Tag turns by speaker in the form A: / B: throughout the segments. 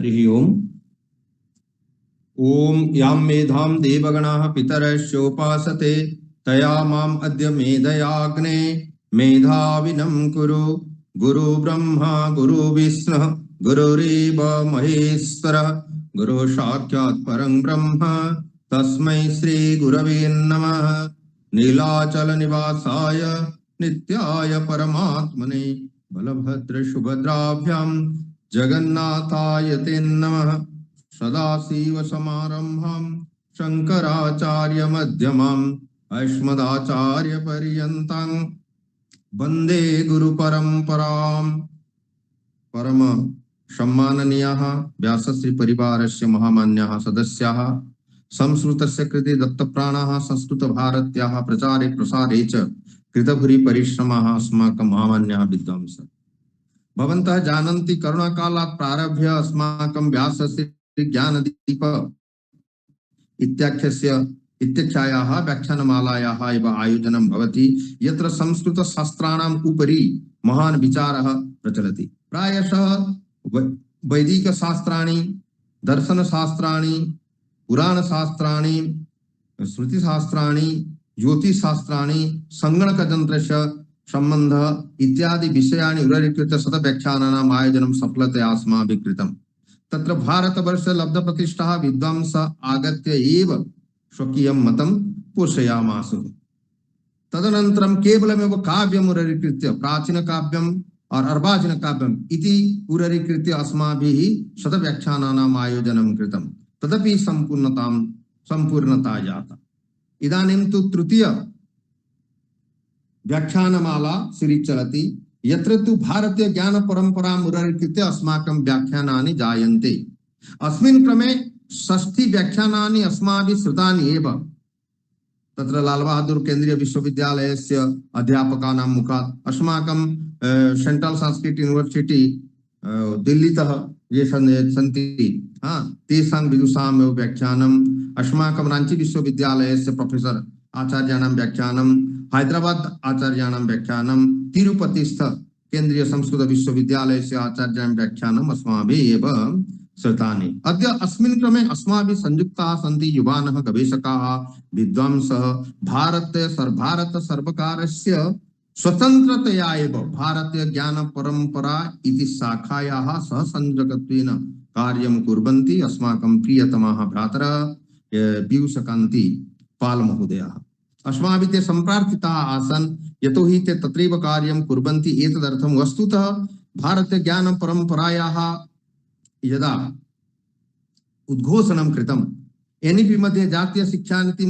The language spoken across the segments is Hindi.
A: हरि ओम। ओम यां मेधां देवगणाः पितरश्चोपासते तया माम् अद्य मेधयाग्ने मेधाविनं कुरु। गुरु ब्रह्मा गुरु विष्णुः गुरुरेव महेश्वरः गुरु साक्षात् परं ब्रह्म तस्मै श्री गुरवे नमः। नीलाचल निवासाय नित्याय परमात्मने बलभद्र सुभद्राभ्यां जगन्नाथाय ते नमः। सदाशिव समारंभां शंकराचार्य मध्यमाम् अस्मदाचार्य पर्यन्तां वन्दे गुरु परम्पराम्। परम सम्माननीयाः व्यासश्री परिवारस्य महामान्याः सदस्याः संस्कृतस्य कृते दत्तप्राणाः संस्कृत भारत्याः प्रचारे प्रसारे च कृतभूरि परिश्रमाः अस्माकं महामान्याः विद्वांसः। भवन्तः जानन्ति करुणाकालात् प्रारभ्य अस्माकं व्यासश्री ज्ञानदीप इत्याख्यायाः व्याख्यानमालायाः एव आयोजनं भवति, यत्र संस्कृतशास्त्राणाम् उपरि महान् विचारः प्रचलति। प्रायशः वैदिकशास्त्राणि, दर्शनशास्त्राणि, पुराणशास्त्राणि, श्रुतिशास्त्राणि, ज्योतिषशास्त्राणि, संगणकयन्त्रस्य संबंध इत्यादि विषयाणि उल्लिखित्य शतव्याख्यानानाम् आयोजनं सफलतया अस्माभिः कृतम्। तत्र भारतवर्षे लब्धप्रतिष्ठाः विद्वांसः आगत्य एव स्वकीयं मतं पोषयामासुः। तदनन्तरं केवलमेव काव्यम् उल्लिखित्य प्राचीनकाव्यम् और अर्वाचीनकाव्यम् इति उल्लिखित्य अस्माभिः शतव्याख्यानानाम् आयोजनं कृतम्। तदपि संपूर्णता जाता। इदानीं तु तृतीय व्याख्यानमाला श्री चलति, यत्र तु भारतीय ज्ञान परंपराम् उल्लिखित्य अस्माकं व्याख्यानानि जायन्ते। अस्मिन् क्रमे 60 व्याख्यानानि अस्माभिः श्रुतानि एव। तत्र लाल बहादुर केंद्रीय विश्वविद्यालयस्य अध्यापकानां मुखात् अस्माकं सेंट्रल संस्कृत यूनिवर्सिटी दिल्लीतः ये सन्ति तेषां विदुषाम् एव व्याख्यानम्, अस्माकं रांची विश्वविद्यालयस्य प्रोफेसर आचार्याणां व्याख्यानं, हैदराबाद आचार्याणां व्याख्यानं, तिरुपतिस्थ केंद्रीय संस्कृत विश्वविद्यालयस्य आचार्याणां व्याख्यानम् अस्माभिः एव श्रुतानि। अद्य अस्मिन् क्रमे अस्माभिः संयुक्ताः सन्ति युवानः गवेषकाः विद्वांसः। भारत सर्वकारस्य स्वतन्त्रतया एव भारतीय ज्ञान परंपरा इति शाखायाः सहसंयोजकत्वेन कार्यं कुर्वन्ति अस्माकं प्रियतमाः भ्रातरः पीयूषकान्ति पाल महोदयाः। अस्माभिः ते सम्प्रार्थिताः आसन्, यतोहि ते तत्रैव कार्यं कुर्वन्ति। एतदर्थं वस्तुतः भारतीय ज्ञान परंपरायाः यदा उद्घोषणं कृतम्, एनईपी मध्ये जातीय शिक्षानीति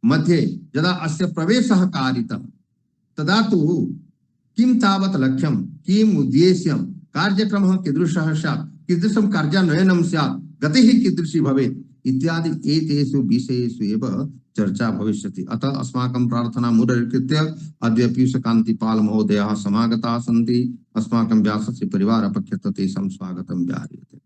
A: मध्ये यदा अस्य प्रवेशः कारितः, तदा तु किं तावत् लक्ष्यं, किम् उद्देश्यं, कार्यक्रमः कीदृशः स्यात्, कीदृशं कार्यान्वयनं स्यात्, गतिः कीदृशी भवेत् इत्यादि एतेषु विषयेषु एव चर्चा भविष्यति। अतः अस्माकं प्रार्थनाम् उल्लिखित्य अद्य पीयूषकान्तिपाल महोदयाः समागताः सन्ति। अस्माकं व्यासस्य परिवारपक्षतः तेषां स्वागतं व्याह्रियते।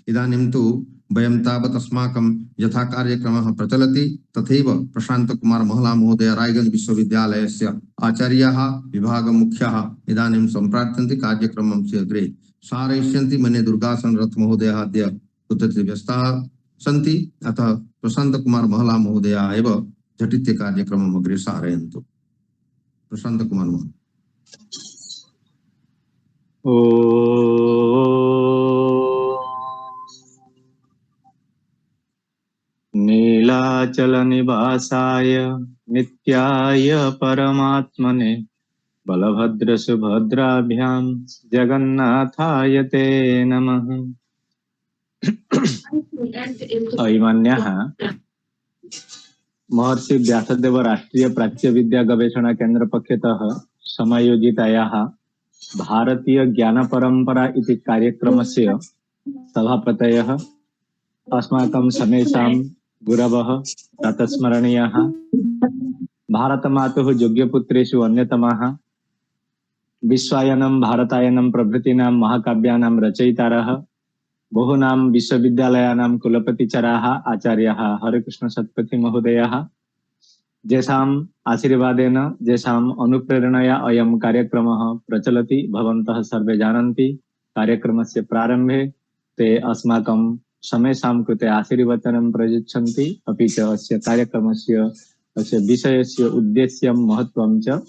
A: इदानीं तु वयं तावत् अस्माकं यथा कार्यक्रमः प्रचलति तथैव प्रशांत कुमार महला महोदय रायगंज विश्वविद्यालयस्य आचार्याः विभागमुख्याः इदानीं सम्प्रार्थन्ति कार्यक्रमस्य अग्रे सारयिष्यन्ति। मन्ये दुर्गासन रथ महोदयः अद्य कुत्रचित् व्यस्ताः सन्ति, अतः प्रशांत कुमार महला महोदयाः एव झटित्य कार्यक्रमम् अग्रे सारयन्तु। प्रशांत कुमार महोदय।
B: नीलाचल निवासाय नित्याय परमात्मने बलभद्र सुभद्राभ्यां जगन्नाथाय ते नमः। अभिमान्याः महर्षि व्यासदेव राष्ट्रीय प्राच्य विद्या गवेषणा केंद्र पक्षतः समायोजितायाः भारतीय ज्ञान परंपरा इति कार्यक्रमस्य सभापतयः अस्माकं समेषां गुरवः प्रातस्मरणीयाः भारतमातुः योग्यपुत्रेषु अन्यतमाः विश्वायनं भारतायनं प्रभृतीनां महाकाव्यानां रचयितारः बहूनां विश्वविद्यालयानां कुलपतिचराः आचार्याः हरिकृष्ण सत्पथी महोदयाः, जेषाम् आशीर्वादेन जेषाम् अनुप्रेरणया अयं कार्यक्रमः प्रचलति भवन्तः सर्वे जानन्ति। कार्यक्रमस्य प्रारम्भे ते अस्माकं समेषां कृते आशीर्वचनं प्रयच्छन्ति, अपि च अस्य कार्यक्रमस्य अस्य विषयस्य उद्देश्यं महत्त्वं च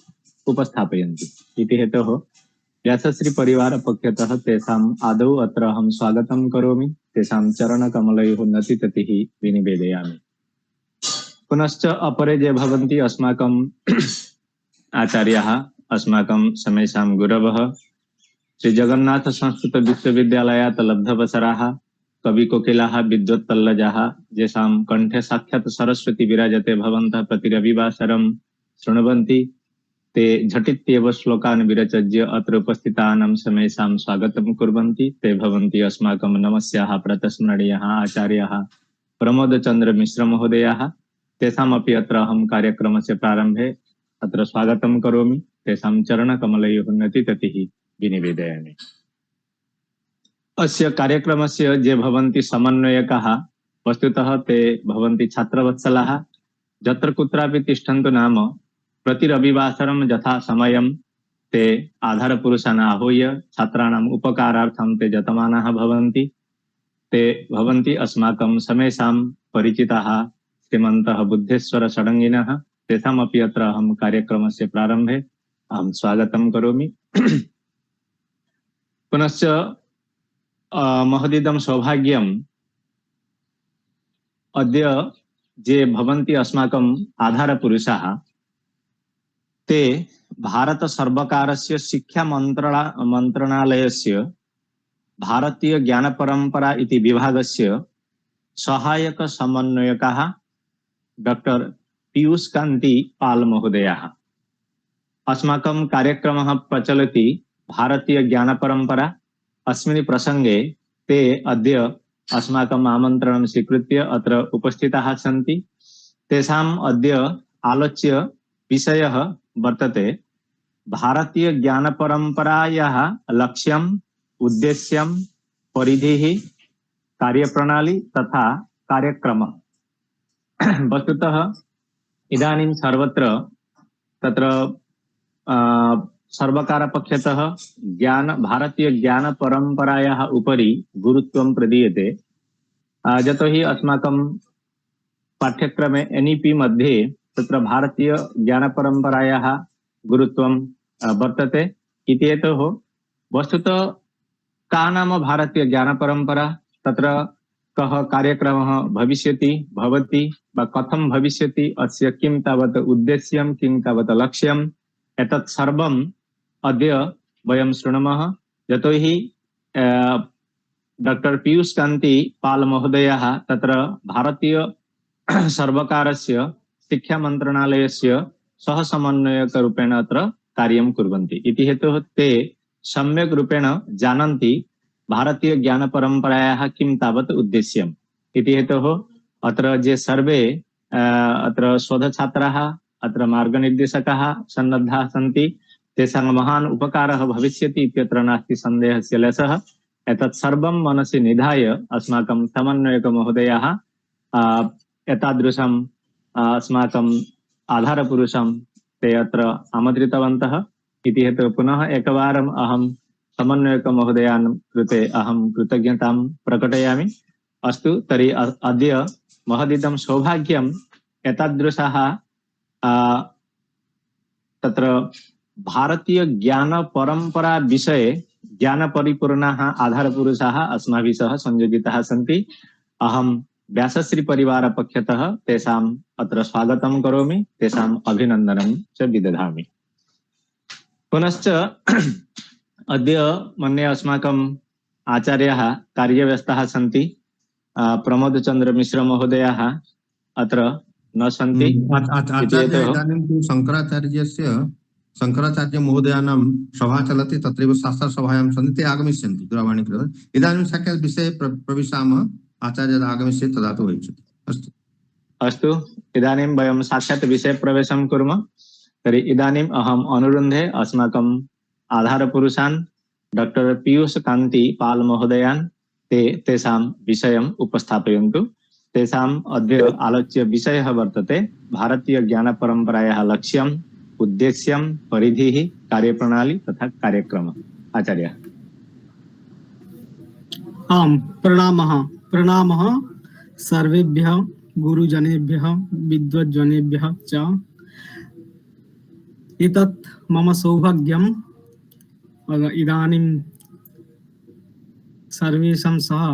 B: उपस्थापयन्ति। इति हेतोः व्यासश्री परिवार पक्षतः तेषाम् आदौ अत्र अहं स्वागतं करोमि, तेषां चरणकमलयोः नतिततिः विनिवेदयामि। पुनश्च अपरे ये भवन्ति अस्माकम् आचार्याः, अस्माकं समेषां गुरवः, श्री जगन्नाथ संस्कृत विश्वविद्यालयात् लब्धवसराः, कविकोकिलाः, विद्वत्तल्लजाः, येषां कण्ठे साक्षात् सरस्वती विराजते भवन्तः प्रतिरविवासरं शृण्वन्ति, ते झटित्येव श्लोकान् विरचय्य अत्र उपस्थितानां समेषां स्वागतं कुर्वन्ति। ते भवन्ति अस्माकं नमस्याः प्रतस्मरणीयाः आचार्याः प्रमोदचन्द्र मिश्र महोदयाः। तेषामपि अत्र अहं कार्यक्रमस्य प्रारम्भे अत्र स्वागतं करोमि, तेषां चरणकमलयोः नतिततिः विनिवेदयामि। अस्य कार्यक्रमस्य ये भवन्ति समन्वयकाः, वस्तुतः ते भवन्ति छात्रवत्सलाः, यत्र कुत्रापि तिष्ठन्तु नाम प्रतिरविवासरं यथा समयं ते आधारपुरुषान् आहूय छात्राणाम् उपकारार्थं ते यतमानाः भवन्ति। ते भवन्ति अस्माकं समेषां परिचिताः श्रीमन्तः बुद्धेश्वर षडङ्गिनः। तेषामपि अत्र अहं कार्यक्रमस्य प्रारम्भे अहं स्वागतं करोमि। पुनश्च महदिदं सौभाग्यम् अद्य ये भवन्ति अस्माकम् आधारपुरुषाः, ते भारत सर्वकारस्य शिक्षा मन्त्रणालयस्य भारतीय ज्ञान परंपरा इति विभागस्य सहायक समन्वयकाः डॉक्टर पीयूष कांति पाल महोदयाः। अस्माकं कार्यक्रमः प्रचलति भारतीय ज्ञान परंपरा। अस्मिन् प्रसंगे ते अद्य अस्माकम् आमन्त्रणं स्वीकृत्य अत्र उपस्थिताः सन्ति। तेषाम् अद्य आलोच्य विषयः वर्तते भारतीय ज्ञान परंपरायाः लक्ष्यम्, उद्देश्यं, परिधिः, कार्यप्रणाली तथा कार्यक्रमः। वस्तुतः इदानीं सर्वत्र तत्र सर्वकारपक्षतः भारतीय ज्ञान परंपरायाः उपरि गुरुत्वं प्रदीयते। यतोहि अस्माकं पाठ्यक्रमे NEP मध्ये तत्र भारतीय ज्ञान परंपरायाः गुरुत्वं वर्तते। इति हेतोः वस्तुतः का नाम भारतीय ज्ञान परंपरा, तत्र कः कार्यक्रमः भविष्यति, भवति वा कथं भविष्यति, अस्य किं तावत् उद्देश्यं, किं तावत् लक्ष्यम्, एतत् सर्वम् अद्य वयं शृणुमः। यतोहि डॉक्टर पीयूष कांति पाल महोदयाः तत्र भारतीय सर्वकारस्य शिक्षा मन्त्रणालयस्य सह समन्वयकरूपेण अत्र कार्यं कुर्वन्ति। इति हेतुः ते सम्यक् रूपेण जानन्ति भारतीय ज्ञान परंपरायाः किं तावत् उद्देश्यम्। इति हेतुः अत्र ये सर्वे अत्र शोधछात्राः, अत्र मार्गनिर्देशकाः सन्नद्धाः सन्ति, तेषां महान् उपकारः भविष्यति इत्यत्र नास्ति सन्देहस्य लेशः। एतत् सर्वं मनसि निधाय अस्माकं समन्वयक महोदयाः एतादृशम् अस्माकम् आधारपुरुषं ते अत्र आमन्त्रितवन्तः। इति हेतुः पुनः एकवारम् अहं समन्वयक महोदयान् कृते अहं कृतज्ञतां प्रकटयामि। अस्तु, तर्हि अद्य महदिदं सौभाग्यम् एतादृशः तत्र भारतीय ज्ञान परंपरा विषये ज्ञान परिपूर्णाः आधारपुरुषाः अस्माभिः सह संयोजिताः सन्ति। अहं व्यासश्री परिवार पक्षतः तेषाम् अत्र स्वागतं करोमि, तेषाम् अभिनन्दनं च विदधामि। पुनश्च अद्य मन्ये अस्माकम् आचार्याः कार्यव्यस्ताः सन्ति। प्रमोदचन्द्र मिश्र महोदयाः अत्र न सन्ति।
A: आचार्य इदानीं तु शङ्कराचार्य महोदयानां सभा चलति, तत्रैव साक्षात् सभायां सन्ति, ते आगमिष्यन्ति दूरवाणी कृत्वा। इदानीं साक्षात् विषये प्रविशामः। आचार्यः आगमिष्यति तदा तु भविष्यति। अस्तु
B: अस्तु, इदानीं वयं साक्षात् विषये प्रवेशं कुर्मः। तर्हि इदानीम् अहम् अनुरुन्धे अस्माकम् आधारपुरुषान् डॉक्टर पीयूष कांति पाल महोदयान् तेषां विषयम् उपस्थापयन्तु। तेषाम् अद्य आलोच्य विषयः वर्तते भारतीय ज्ञान परंपरायाः लक्ष्यम्, उद्देश्यं, परिधिः, कार्यप्रणाली तथा कार्यक्रमः। आचार्य।
C: आम प्रणामः प्रणामः सर्वेभ्यः गुरुजनेभ्यः विद्वज्जनेभ्यः च। एतत् मम सौभाग्यम् इदानीं सर्वेषां सह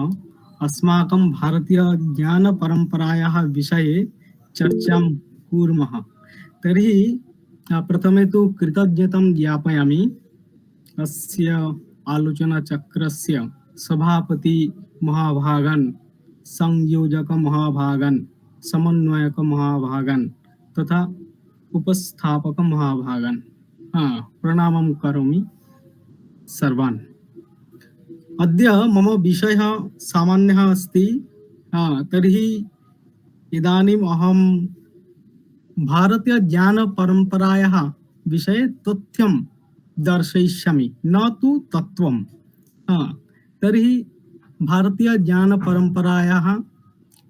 C: अस्माकं भारतीय ज्ञानपरम्परायाः विषये चर्चां कुर्मः। तर्हि प्रथमे तु कृतज्ञतां ज्ञापयामि अस्य आलोचनाचक्रस्य सभापति महाभागान्, संयोजक महाभागान्, समन्वयक महाभागान् तथा उपस्थापक महाभागान् प्रणामं करोमि सर्वान्। अद्य मम विषयः सामान्यः अस्ति। तर्हि इदानीम् अहं भारतीय ज्ञानपरम्परायाः विषये तथ्यं दर्शयिष्यामि, न तु तत्त्वं। तर्हि भारतीय ज्ञानपरम्परायाः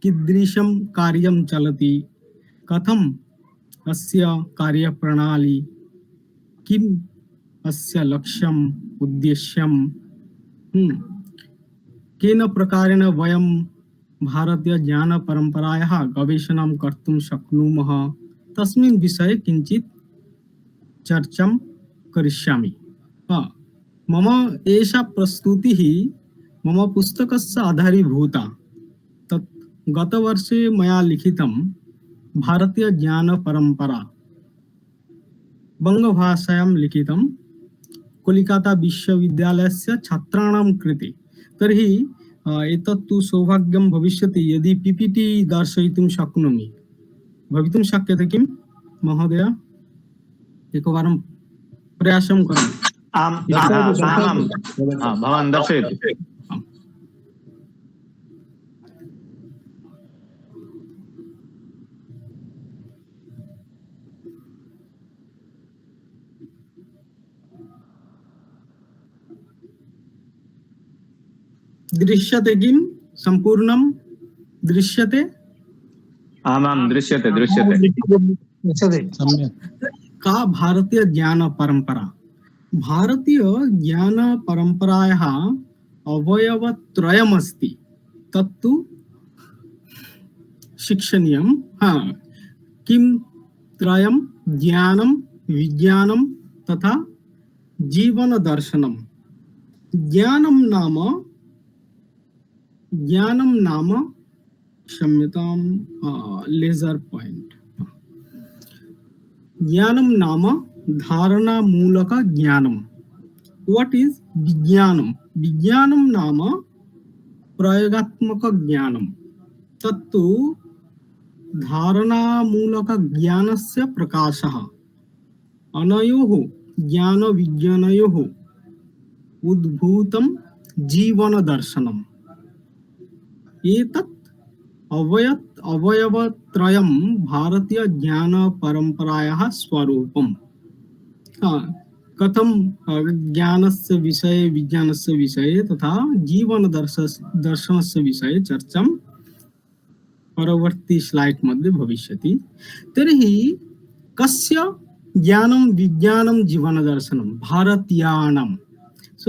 C: कीदृशं कार्यं चलति, कथम् अस्य कार्यप्रणाली, किम् अस्य लक्ष्यम् उद्देश्यं, केन प्रकारेण वयं भारतीय ज्ञानपरम्परायाः गवेषणां कर्तुं शक्नुमः, तस्मिन् विषये किञ्चित् चर्चां करिष्यामि। मम एषा प्रस्तुतिः मम पुस्तकस्य आधारीभूता। तत् गतवर्षे मया लिखितं भारतीय ज्ञानपरम्परा, बङ्गभाषायां लिखितं, कोलकाता विश्वविद्यालयस्य छात्राणां कृते। तर्हि एतत् तु सौभाग्यं भविष्यति यदि पीपीटी दर्शयितुं शक्नोमि। भवितुं शक्यते किं महोदय? एकवारं प्रयासं करोमि।
B: आम् भवान् दर्शयतु।
C: दृश्यते किं? सम्पूर्णं दृश्यते?
B: आमां दृश्यते
C: का भारतीय ज्ञानपरम्परा? भारतीय ज्ञानपरम्परायाः अवयवत्रयमस्ति, तत्तु शिक्षणीयं। किं त्रयं? ज्ञानं, विज्ञानं तथा जीवनदर्शनं। ज्ञानं नाम क्षम्यतां, लेजर पॉइंट। ज्ञानं नाम धारणामूलक ज्ञानं। व्हाट इज विज्ञानं? विज्ञानं नाम प्रयोगात्मक ज्ञानं। तत्तु धारणामूलक ज्ञानस्य प्रकाशः। अनयोः ज्ञान विज्ञानयोः उद्भूतं जीवनदर्शनम्। एतत् अवयवत्रयं भारतीय ज्ञानपरम्परायाः स्वरूपम्। कथं ज्ञानस्य विषये, विज्ञानस्य विषये तथा जीवनदर्शनस्य विषये चर्चां परवर्ती स्लाइड् मध्ये भविष्यति। तर्हि कस्य ज्ञानं, विज्ञानं, जीवनदर्शनं? भारतीयानां।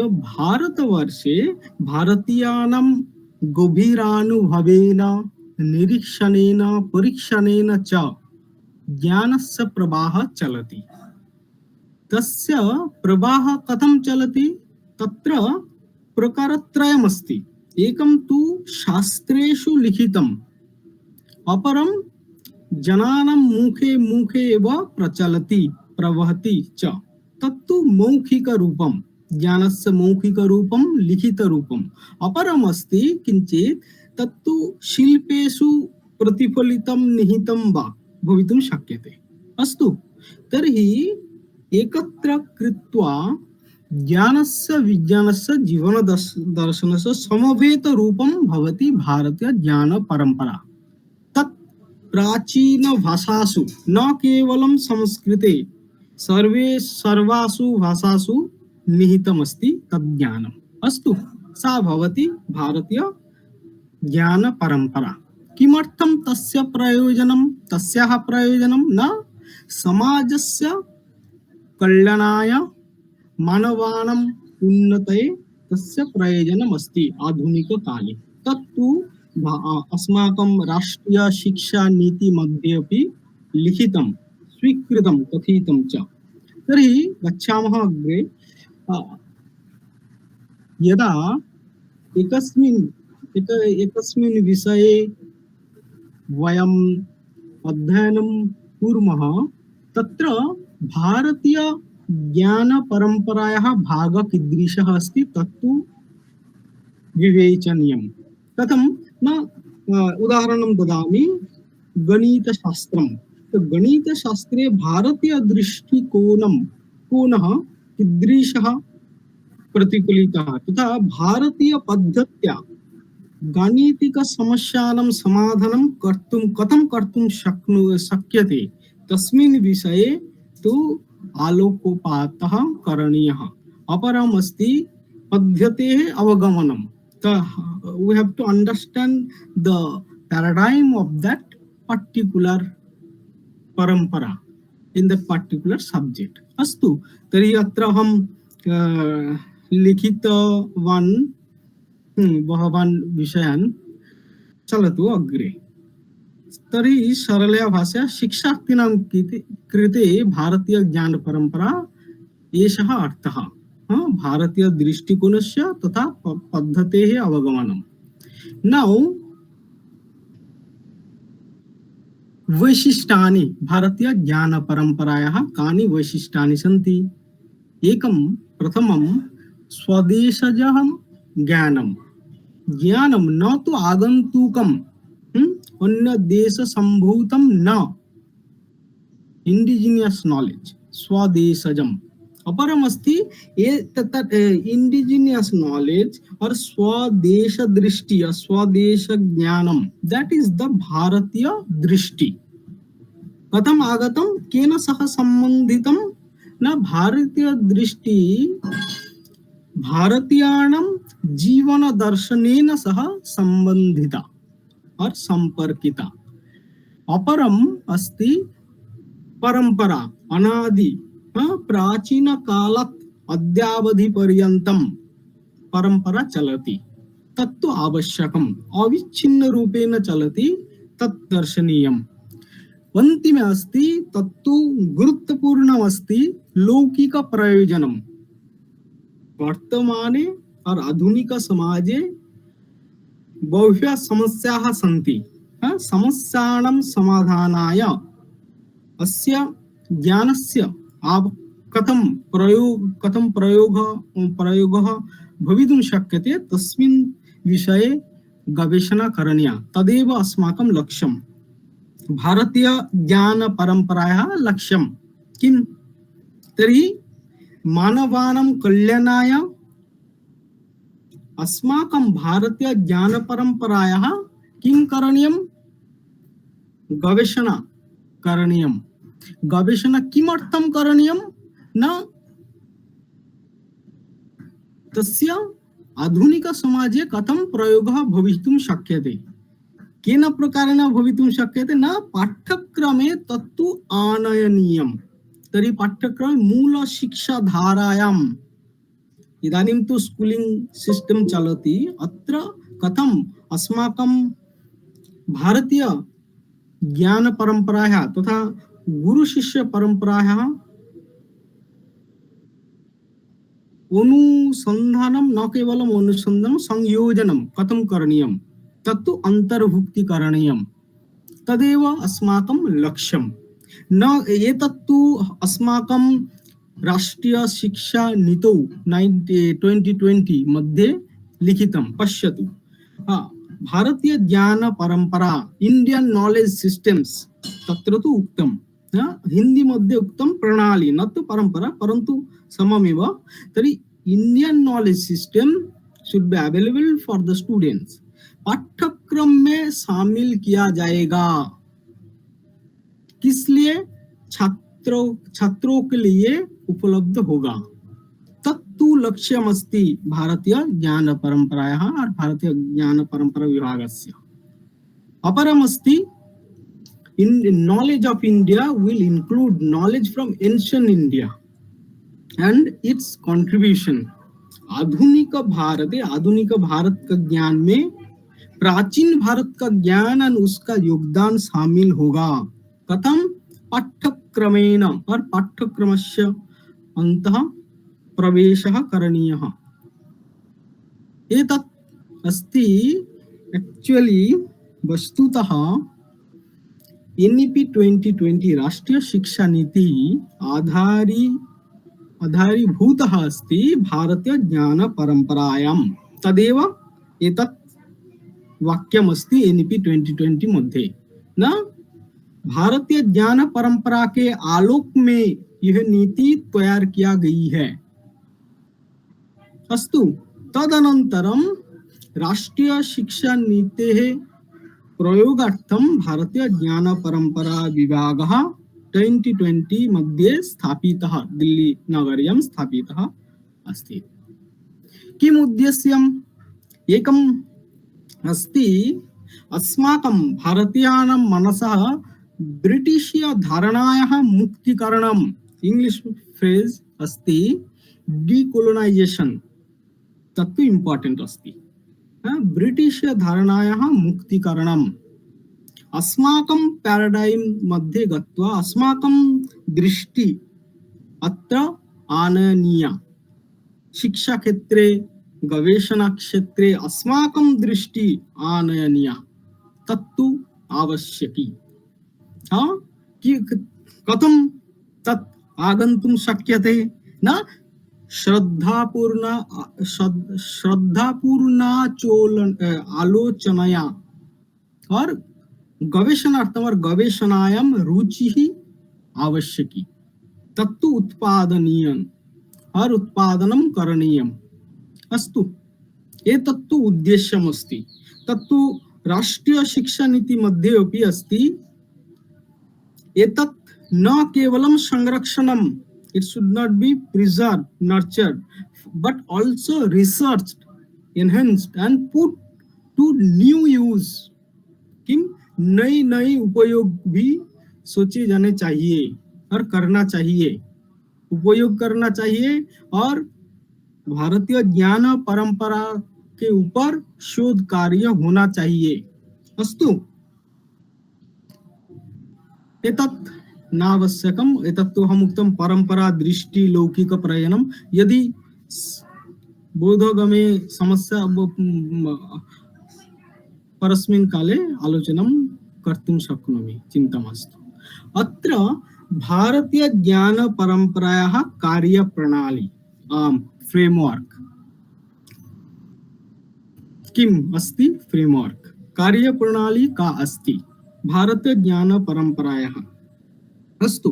C: भारतवर्षे भारतीयानां गभीरानुभवेन, निरीक्षणेन, परीक्षणेन च ज्ञानस्य प्रवाहः चलति। तस्य प्रवाहः कथं चलति? तत्र प्रकारत्रयमस्ति। एकं तु शास्त्रेषु लिखितम्, अपरं जनानां मुखे मुखे एव प्रचलति, प्रवहति च। तत्तु मौखिकरूपं, ज्ञानस्य मौखिकरूपं, लिखितरूपम्। अपरमस्ति किञ्चित् तत्तु शिल्पेषु प्रतिफलितं, निहितं वा भवितुं शक्यते। अस्तु, तर्हि एकत्र कृत्वा ज्ञानस्य, विज्ञानस्य, जीवनदर्शनस्य समवेतरूपं भवति भारतीय ज्ञानपरम्परा। तत् प्राचीनभाषासु, न केवलं संस्कृते, सर्वासु भाषासु निहितमस्ति तज्ज्ञानम्। अस्तु, सा भवति भारतीय ज्ञानपरम्परा। किमर्थं तस्य प्रयोजनं? तस्याः प्रयोजनं न समाजस्य कल्याणाय, मानवानाम् उन्नतये तस्य प्रयोजनम् अस्ति आधुनिककाले। तत्तु अस्माकं राष्ट्रिय शिक्षा नीति मध्ये अपि लिखितं, स्वीकृतं, कथितं च। तर्हि गच्छामः अग्रे। यदा एकस्मिन् विषये वयम् अध्ययनं कुर्मः, तत्र भारतीय ज्ञानपरम्परायाः भागः कीदृशः अस्ति तत्तु विवेचनीयं। कथं न उदाहरणं ददामि, गणितशास्त्रं। तो गणितशास्त्रे भारतीय कोणः कीदृशः प्रतिकूलितः, तथा भारतीय पद्धत्या गाणितिकसमस्यानां समाधानं कथं कर्तुं शक्यते तस्मिन् विषये तु आलोकोपातः करणीयः। अपरम् अस्ति पद्धतेः अवगमनं। We have to understand the paradigm of that particular परंपरा in that particular subject. अस्तु, तर्हि अत्र अहं लिखितवान् बहवान् विषयान्। चलतु अग्रे। तर्हि सरलया भाषया शिक्षार्थिनां कृते भारतीय ज्ञानपरम्परा एषः अर्थः। भारतीय दृष्टिकोणस्य तथा पद्धतेः अवगमनं। नौ वैशिष्ट्यानि भारतीय ज्ञानपरम्परायाः कानि वैशिष्ट्यानि सन्ति? प्रथमं स्वदेशजं ज्ञानं। ज्ञानं न तु आगन्तुकं, अन्यदेशसम्भूतं न, इंडिजिनियस नॉलेज, स्वदेशजम्। अपरम अस्ति इंडिजिनियस नॉलेज और स्वदेश दृष्टि, स्वदेश ज्ञानम, दैट इज द भारतीय दृष्टि। कथम आगतम, केन सह संबंधितम? न भारतीय दृष्टि भारतीयाणां जीवन दर्शनेन सह संबंधिता और संपर्किता। अपरम अस्ति परंपरा, अनादि प्राचीन कालात् अद्यावधि पर्यन्तं परंपरा चलति, तत्तु आवश्यकम्, अविच्छिन्न रूपेण चलति, तत् दर्शनीयम्। अन्तिमे अस्ति तत्तु गुरुत्वपूर्णम् अस्ति लौकिक प्रयोजनम्। वर्तमाने और आधुनिक समाजे बह्व्यः समस्याः सन्ति। समस्यानां समाधानाय अस्य ज्ञानस्य कथं प्रयोगः भवितुं शक्यते तस्मिन् विषये गवेषणा करणीया। तदेव अस्माकं लक्ष्यं, भारतीय ज्ञानपरम्परायाः लक्ष्यं किं? तर्हि मानवानां कल्याणाय अस्माकं भारतीय ज्ञानपरम्परायाः किं करणीयं? गवेषणा करणीयं। गवेषणा किमर्थं करणीयं? न तस्य आधुनिक समाजे कथं प्रयोगः भवितुं शक्यते, केन प्रकारेण भवितुं शक्यते, न पाठ्यक्रमे तत्तु आनयनीयम्। तर्हि पाठ्यक्रमे मूल शिक्षा धारायाम्, इदानीं तु स्कूलिंग सिस्टम चलति, अत्र कथम् अस्माकं भारतीय ज्ञान परंपरायाः तथा गुरु शिष्य परंपरायाः अनुसंधानं, न केवलम् अनुसंधानं, संयोजनं कथं करणीयं, तत्तु अंतर्भुक्ति करणीयं। तदेव अस्माकं लक्ष्यं। न एतत्तु अस्माकं राष्ट्रीय शिक्षा नीतौ 2020 मध्ये लिखितं। पश्यतु, भारतीय ज्ञान परंपरा, इंडियन नॉलेज सिस्टम्स, तत्र तु उक्तं, हिंदी मध्ये उक्तं प्रणाली, न तो परंपरा परंतु सममेव। तर्हि Indian knowledge system should be available for the students, पाठ्यक्रम में शामिल किया जाएगा। किस लिए? छात्रों के लिए उपलब्ध होगा। तत्तु लक्ष्यमस्ति भारतीय ज्ञान परंपरायाः और भारतीय ज्ञान परंपरा विभागस्य। अपरमस्ति knowledge of India will include knowledge from ancient India and its contribution. आधुनिक भारत का ज्ञान में प्राचीन भारत का ज्ञान और उसका योगदान शामिल होगा। कथम? पाठ्यक्रमेण और पाठ्यक्रमस्य अंतः प्रवेशः करणीयः। एतत् अस्ति एक्चुअली वस्तुतः NEP 2020 राष्ट्रीय शिक्षा नीति आधारीभूतः अस्ति भारतीय ज्ञान परंपरायां। तदेव एतत् वाक्यमस्ति NEP 2020 मध्ये न भारतीय ज्ञान परंपरा के आलोक में यह नीति तैयार किया गई है। अस्तु, तदनन्तरं राष्ट्रीय शिक्षा नीतेः प्रयोगार्थं भारतीय ज्ञान परंपरा विभागः 2020 मध्ये स्थापितः, दिल्ली नगर्यां स्थापितः अस्ति। किम् उद्देश्यम्? एकम् अस्ति अस्माकं भारतीयानां मनसः ब्रिटिशीय धारणायाः मुक्तीकरणम्। इंग्लिश फ्रेज अस्ति डीकोलोनाइजेशन। तत्तु इम्पोर्टेंट अस्ति। ब्रिटिशीय धारणायाः मुक्तीकरणम्। अस्माकं पैराडाइम मध्ये गत्वा अस्माकं दृष्टि अत्र आनयनीया। शिक्षा क्षेत्रे, गवेषणा क्षेत्रे अस्माकं दृष्टि आनयनीया। तत्तु आवश्यकी। कथं तत् आगन्तुं शक्यते? न आलोचनया और गवेषणार्थम और गवेषणायां रुचिः आवश्यकी। तत्तु उत्पादनीयम् और उत्पादनं करणीयम्। अस्तु, एतत्तु उद्देश्यमस्ति। तत्तु राष्ट्रीय शिक्षा नीति मध्ये अपि अस्ति। एतत् न केवलं संरक्षणम्, it should not be preserved, nurtured, but also researched, enhanced and put to new use। किम? नई उपयोग भी सोचे जाने चाहिए और करना चाहिए, उपयोग करना चाहिए और भारतीय ज्ञान परंपरा के ऊपर शोध कार्य होना चाहिए। अस्तु, एतत् नावश्यकम्। एतत्तु अहम् उक्तं परंपरा दृष्टि लौकिक प्रयणम्। यदि बोधगमे समस्या परस्मिन् काले आलोचनं कर्तुं शक्नोमि, चिन्ता मास्तु। अत्र भारतीय ज्ञान परंपरायाः कार्यप्रणाली फ्रेमवर्क किम् अस्ति? फ्रेमवर्क कार्यप्रणाली का अस्ति भारतीय ज्ञान परंपरायाः। अस्तु,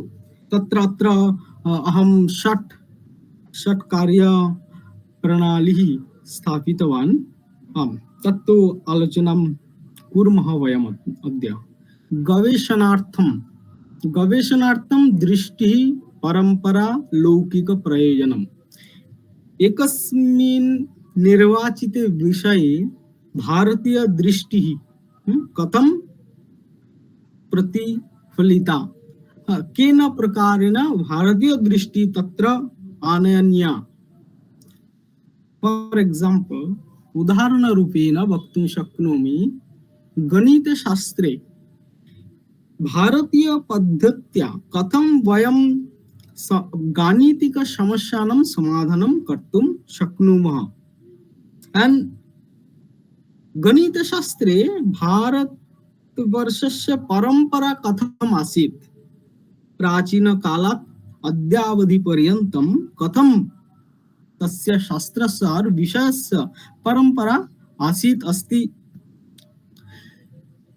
C: तत्र अहं षट् कार्यप्रणालीः स्थापितवान्। तत्तु आलोचनां कुर्मः वयम् अद्य। गवेषणार्थं दृष्टिः परंपरा लौकिक प्रयोजनम्। एकस्मिन् निर्वाचिते विषये भारतीय दृष्टिः कथं प्रतिफलिता, केन प्रकारेण भारतीय दृष्टि तत्र आनयनीया। फॉर एग्जांपल, उदाहरण रूपेण वक्तुं शक्नोमि, गणितशास्त्रे भारतीय पद्धत्या कथं वयं गाणितिक समस्यानां समाधानं कर्तुं शक्नुमः। एंड गणितशास्त्रे भारतवर्षस्य परंपरा कथम् आसीत्, प्राचीन कालात् अद्यावधि पर्यन्तं कथं तस्य शास्त्रस्य और विषयस्य परंपरा आसीत् अस्ति।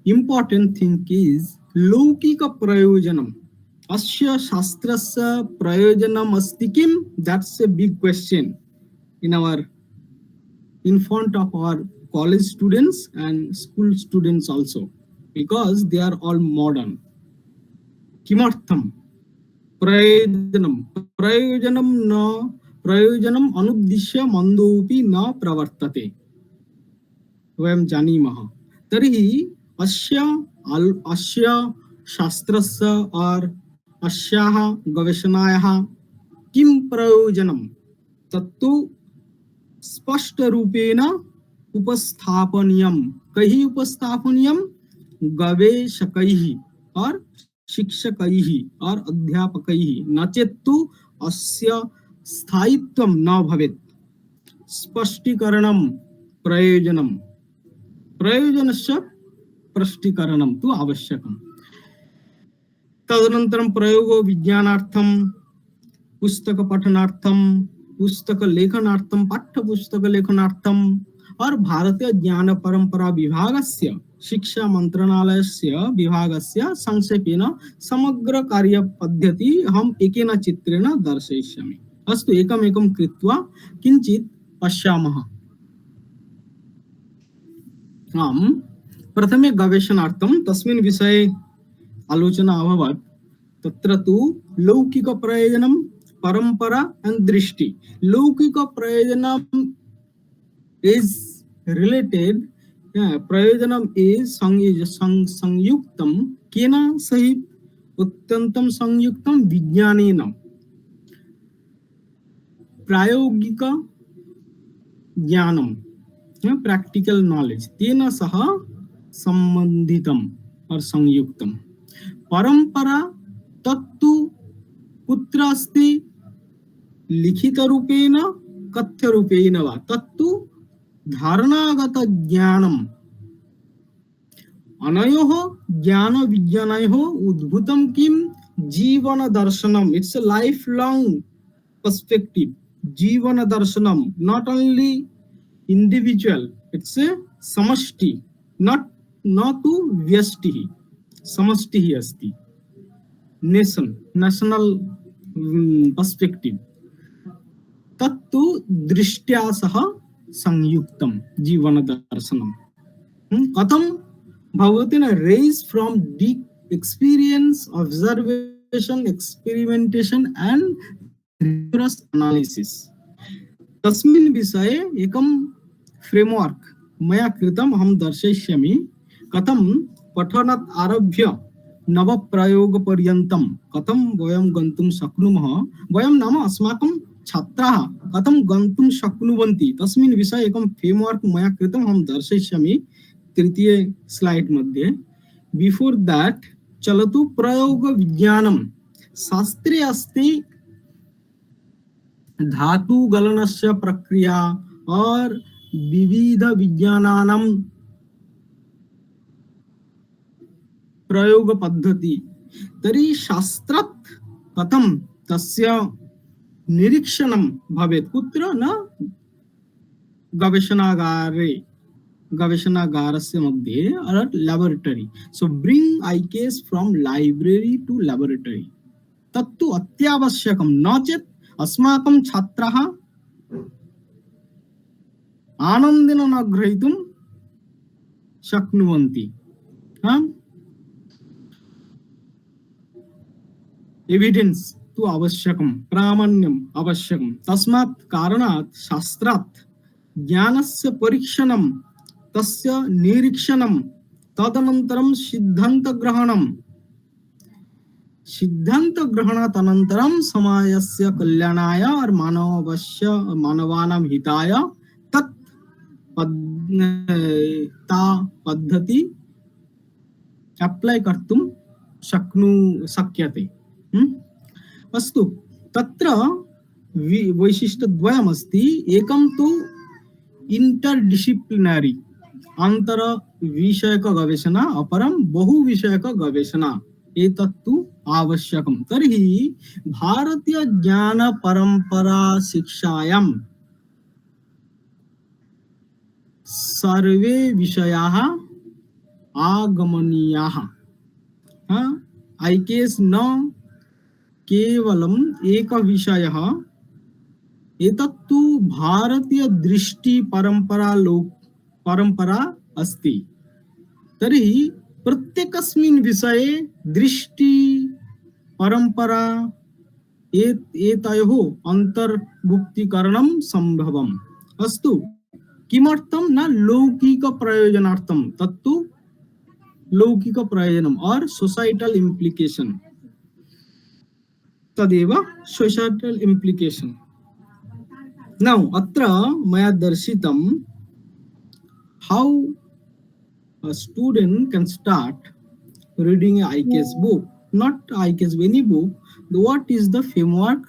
C: इम्पोर्टेंट थिंग इज लौकिक प्रयोजनम्। अस्य शास्त्रस्य प्रयोजनम् अस्ति किम्? That's a big question in front of our college students and school students also, because they are all modern. किमर्थं? प्रयोजनम् अनुद्दिश्य मन्दोऽपि न प्रवर्तते, वयं जानीमः। तर्हि अस्य शास्त्रस्य और अस्याः गवेषणायाः किं प्रयोजनं? तत्तु स्पष्ट रूपेण उपस्थापनीयम। कहीं उपस्थापनीयम? गवेषकैः और शिक्षकैः और अध्यापकैः, नचेत्तु अस्य स्थायित्वं न भवेत्। स्पष्टीकरणं प्रयोजनं, प्रयोजनस्य स्पष्टीकरणं तु आवश्यकम्। तदनन्तरं प्रयोग विज्ञानार्थं, पुस्तक पठनार्थं, पुस्तक लेखनार्थं, पाठ्यपुस्तक लेखनार्थं और भारतीय ज्ञान परंपरा विभागस्य शिक्षा मंत्रालयस्य विभागस्य संक्षेपेण समग्र कार्य पद्धति हम एकेन चित्रेण दर्शयिष्यामि। अस्तु, एकमेकं कृत्वा किञ्चित् पश्यामः। आम्, प्रथमे गवेषणार्थं तस्मिन् विषये आलोचना अभवत्। तत्र तु लौकिक प्रयोजनं, परंपरा एंड दृष्टि। लौकिक प्रयोजनम इज रिलेटेड, प्रयोजनम इज संयुक्तम केन सहित? अत्यंतम संयुक्तम विज्ञानेन, प्रायोगिक ज्ञानम, प्रैक्टिकल नॉलेज, तेन सह संबंधितम और संयुक्तम। परंपरा तत्तु कुत्र अस्ति? लिखित रूपेण, कथ्य रूपेण वा? तत्तु धारणागत ज्ञानम्। अनयोः ज्ञान विज्ञानयोः उद्भूतं किं? जीवन दर्शनम्। It's a life long perspective. जीवन दर्शनम्, not only individual, it's a समष्टि, न तु व्यष्टिः। समष्टिः अस्ति, नेशनल पर्सपेक्टिव। तत्तु दृष्ट्या सह संयुक्तं जीवन दर्शनम्। कथं भवति? न raise from deep experience, observation, experimentation and rigorous analysis. तस्मिन् विषये एकं फ्रेमवर्क मया कृतम्, अहं दर्शयिष्यामि। कथं पठनात् आरभ्य नव प्रयोग पर्यन्तं कथं वयं गन्तुं शक्नुमः, वयं नाम अस्माकं छात्राः कथं गन्तुं शक्नुवन्ति, तस्मिन् विषये एकं फ्रेमवर्क मया कृतम्, अहं दर्शयिष्यामि तृतीय स्लाइड मध्ये। बिफोर दैट चलतु प्रयोग विज्ञानम। शास्त्रे अस्ति धातु गलनस्य प्रक्रिया और विविध विज्ञानानां प्रयोग पद्धति। तर्हि शास्त्रात् कथं तस्य निरीक्षणं भवेत्? कुत्र? न गवेषणागारे, गवेषणागारस्य मध्ये, और laboratory. So bring IKS from library to laboratory, तत्तु अत्यावश्यकं। नो चेत् अस्माकं छात्राः आनन्देन न ग्रहीतुं शक्नुवन्ति। एविडेंस तु आवश्यकं, प्रामाण्यम् आवश्यकं। तस्मात् कारणात् शास्त्रात् ज्ञानस्य परीक्षणं, तस्य निरीक्षणं, तदनन्तरं सिद्धान्तग्रहणं। सिद्धान्तग्रहणात् अनन्तरं समाजस्य कल्याणाय और मानवानां हिताय ता पद्धति अप्लाई कर्तुं शक्यते। अस्तु, तत्र वैशिष्ट्यद्वयमस्ति। एकं तु इंटरडिसिप्लिनरी, अंतर विषयक गवेषणा, अपरं बहुविषयक गवेषणा। एतत्तु आवश्यकं। तर्हि भारतीय ज्ञान परंपरा शिक्षायां सर्वे विषयाः आगमनीयाः। आईकेस न केवलम् एक विषयः, एतत्तु भारतीय दृष्टि परंपरा अस्ति। तर्हि प्रत्येकस्मिन् विषये दृष्टि परंपरा एतयोः अंतर्भुक्तीकरणं संभवम्। अस्तु, किमर्थं? न लौकिक प्रयोजनार्थं, तत्तु लौकिक प्रयोजनम और सोसाइटल इम्प्लिकेशन, तदेव सोसाइटल इम्प्लिकेशन। Now अत्र मया दर्शितं how a student can start reading a IKS book, not IKS any book. What is the framework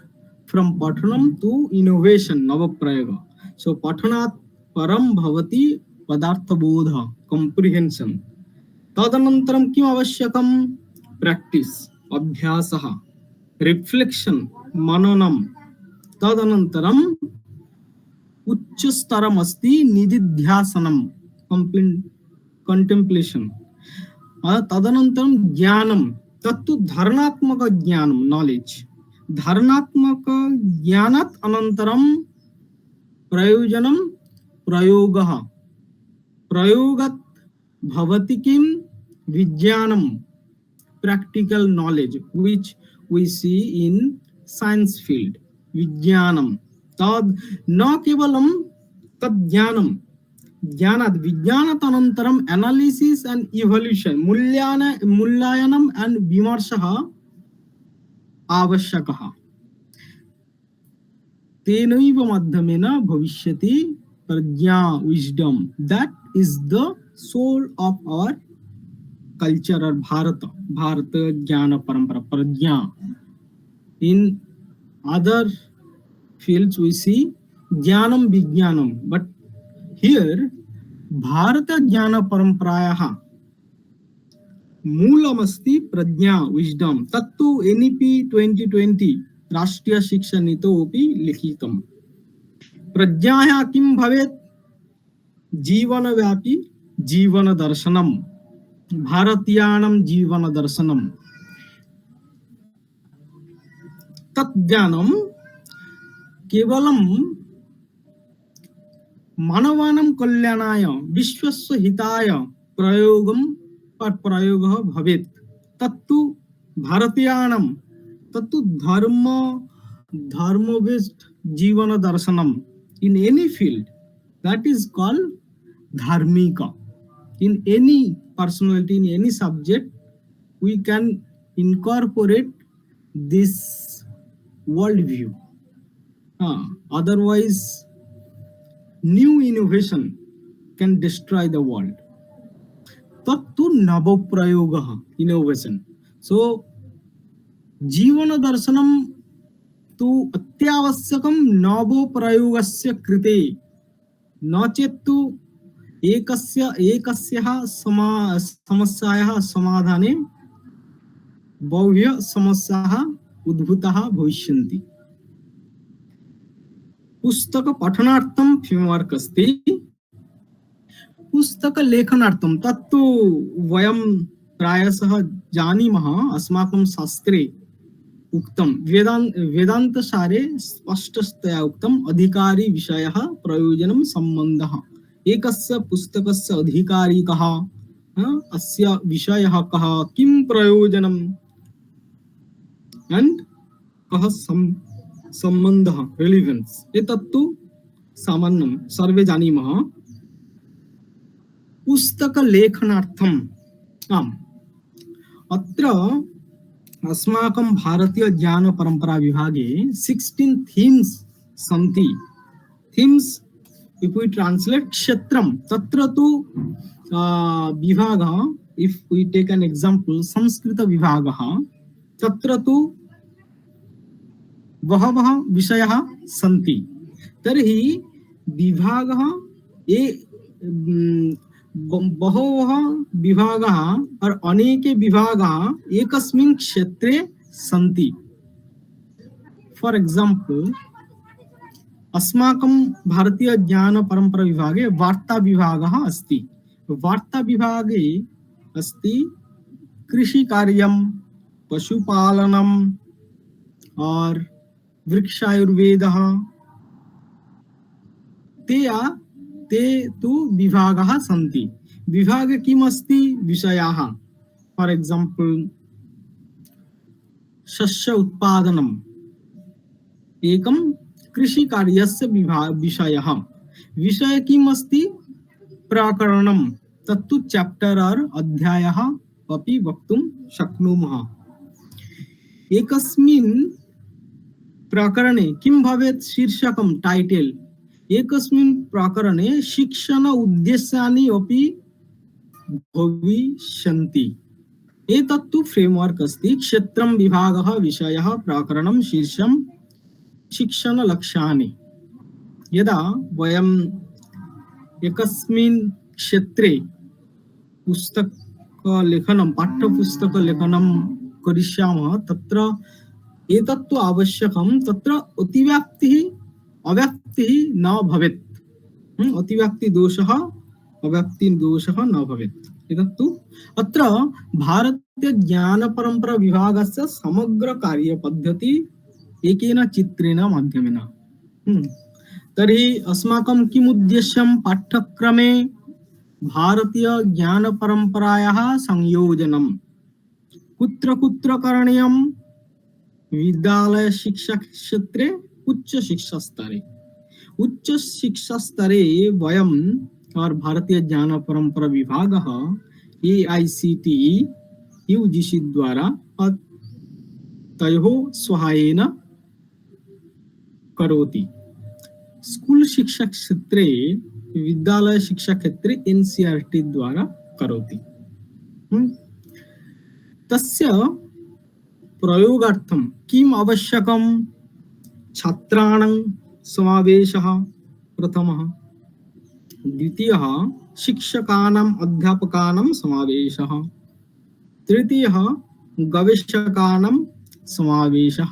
C: from Pathanam to innovation, Navaprayaga? So Pathanat param bhavati padarthabodha, comprehension. तदनन्तरं किम् आवश्यकं? प्रैक्टिस, अभ्यासः, रिफ्लेक्शन, मननम. तदनन्तरं उच्चस्तरम् अस्ति निदिध्यासनम, कंटेम्प्लेशन. तदनन्तरं ज्ञानम, तत्तु धारणात्मक ज्ञानम, नॉलेज. धारणात्मक ज्ञानात् अनन्तरं प्रयोजनं, प्रयोगः. प्रयोगात् भवति किं? विज्ञानम, practical knowledge which we see in science field. विज्ञानम तद न केवलं तद ज्ञानम, ज्ञानात् विज्ञानात् अनन्तरं एनालिसिस एंड इवोल्यूशन, मूल्यांकनम एंड विमर्शः आवश्यकः. तेनैव माध्यमेन भविष्यति प्रज्ञा, wisdom. That is the soul of our culture और भारत ज्ञान परंपरा, प्रज्ञा. In other fields we see jnanam vijnanam, but here bharata jnana paramparayaha moolamasti prajna, wisdom. tattu NEP 2020 राष्ट्रीय शिक्षा नीतोपि लिखितम्. प्रज्ञायाः किं भवेत्? जीवनव्यापी जीवन दर्शनम, भारतीयानां जीवन दर्शनम. तत् ज्ञानम केवलं मानवानां कल्याणाय, विश्वस्य हिताय प्रयोगः भवेत्. तत्तु भारतीयानां, तत्तु धर्म बेस्ड जीवन दर्शनम. In any field that is called dharmika. In any personality, in any subject, we can incorporate this world view. Otherwise, new innovation can destroy the world. Tattu navaprayogah, innovation. So, जीवन दर्शनम तु अत्यावश्यकं नवप्रयोगस्य कृते, न चेत् एकस्याः समस्यायाः समाधाने बह्व्यः समस्याः उद्भूताः भविष्यन्ति. पुस्तक पठनार्थं फ्रेमवर्क अस्ति. पुस्तक लेखनार्थं तत्तु वयं प्रायशः जानीमः. अस्माकं शास्त्रे उक्तं, वेदांत सारे स्पष्टतया उक्तं, अधिकारी विषयः प्रयोजनं सम्बन्धः. एकस्य पुस्तकस्य अधिकारी कः, अस्य विषयः कः, किं प्रयोजनम्, एंड कः सम्बन्धः, रिलेवेन्स. एतत्तु सामान्यं सर्वे जानीमः. पुस्तक लेखनार्थम् आम्, अत्र अस्माकं भारतीय ज्ञान परंपरा विभागे 16 थीम्स सन्ति. थीम्स इफ वी ट्रांसलेट क्षेत्रम, तत्र तु विभागः, if we take an example Sanskrit विभागः, तत्र तु बहवः विषयाः सन्ति. तर्हि विभागः बहवः विभागाः और अनेके विभागाः एकस्मिन् क्षेत्रे सन्ति. फॉर एग्जांपल, अस्माकं भारतीय ज्ञान परंपरा विभागे वार्ता विभागः अस्ति. वार्ता विभागे अस्ति कृषि कार्यं, पशुपालनम और वृक्षायुर्वेदः. ते तु विभागाः सन्ति. विभागे किम् अस्ति? विषयाः. फॉर एग्जांपल, शस्य उत्पादनम एकं कृषि कार्यस्य विषयः. विषय किम् अस्ति? प्रकरणम, तत्तु चैप्टर और अध्यायः अपि वक्तुं शक्नुमः. एकस्मिन् प्रकरणे किं भवेत् शीर्षकं टाइटल एकस्मिन् प्रकरणे शिक्षण उद्देश्यानि अपि भविष्यन्ति एतत्तु फ्रेमवर्क अस्ति क्षेत्रं विभागः विषयः प्रकरणं शीर्षं शिक्षण लक्ष्यानि यदा वयम् एकस्मिन् क्षेत्रे पुस्तकलेखनं पाठ्यपुस्तकलेखनं करिष्यामः तत्र एतत्तु आवश्यकं तत्र अव्याप्तिः न भवेत् अतिव्याप्तिदोषः अव्याप्तिदोषः न भवेत् एतत्तु अत्र भारतीय ज्ञान परंपरा विभागस्य समग्र कार्यपद्धति एकेन चित्रेण माध्यमेन तर्हि अस्माकं किम् उद्देश्यं पाठ्यक्रमे भारतीय ज्ञान परंपरायाः संयोजनं कुत्र कुत्र करणीयं विद्यालय शिक्षा क्षेत्रे उच्च शिक्षा स्तरे वयं और भारतीय ज्ञान परंपरा विभागः AICTE UGC द्वारा तयोः सहायेन करोति स्कूल शिक्षा क्षेत्रे विद्यालय शिक्षा क्षेत्रे NCERT द्वारा करोति तस्य प्रयोगार्थं किम् आवश्यकं छात्राणां समावेशः प्रथमः द्वितीयः शिक्षकानाम् अध्यापकानां समावेशः तृतीयः गवेषकानां समावेशः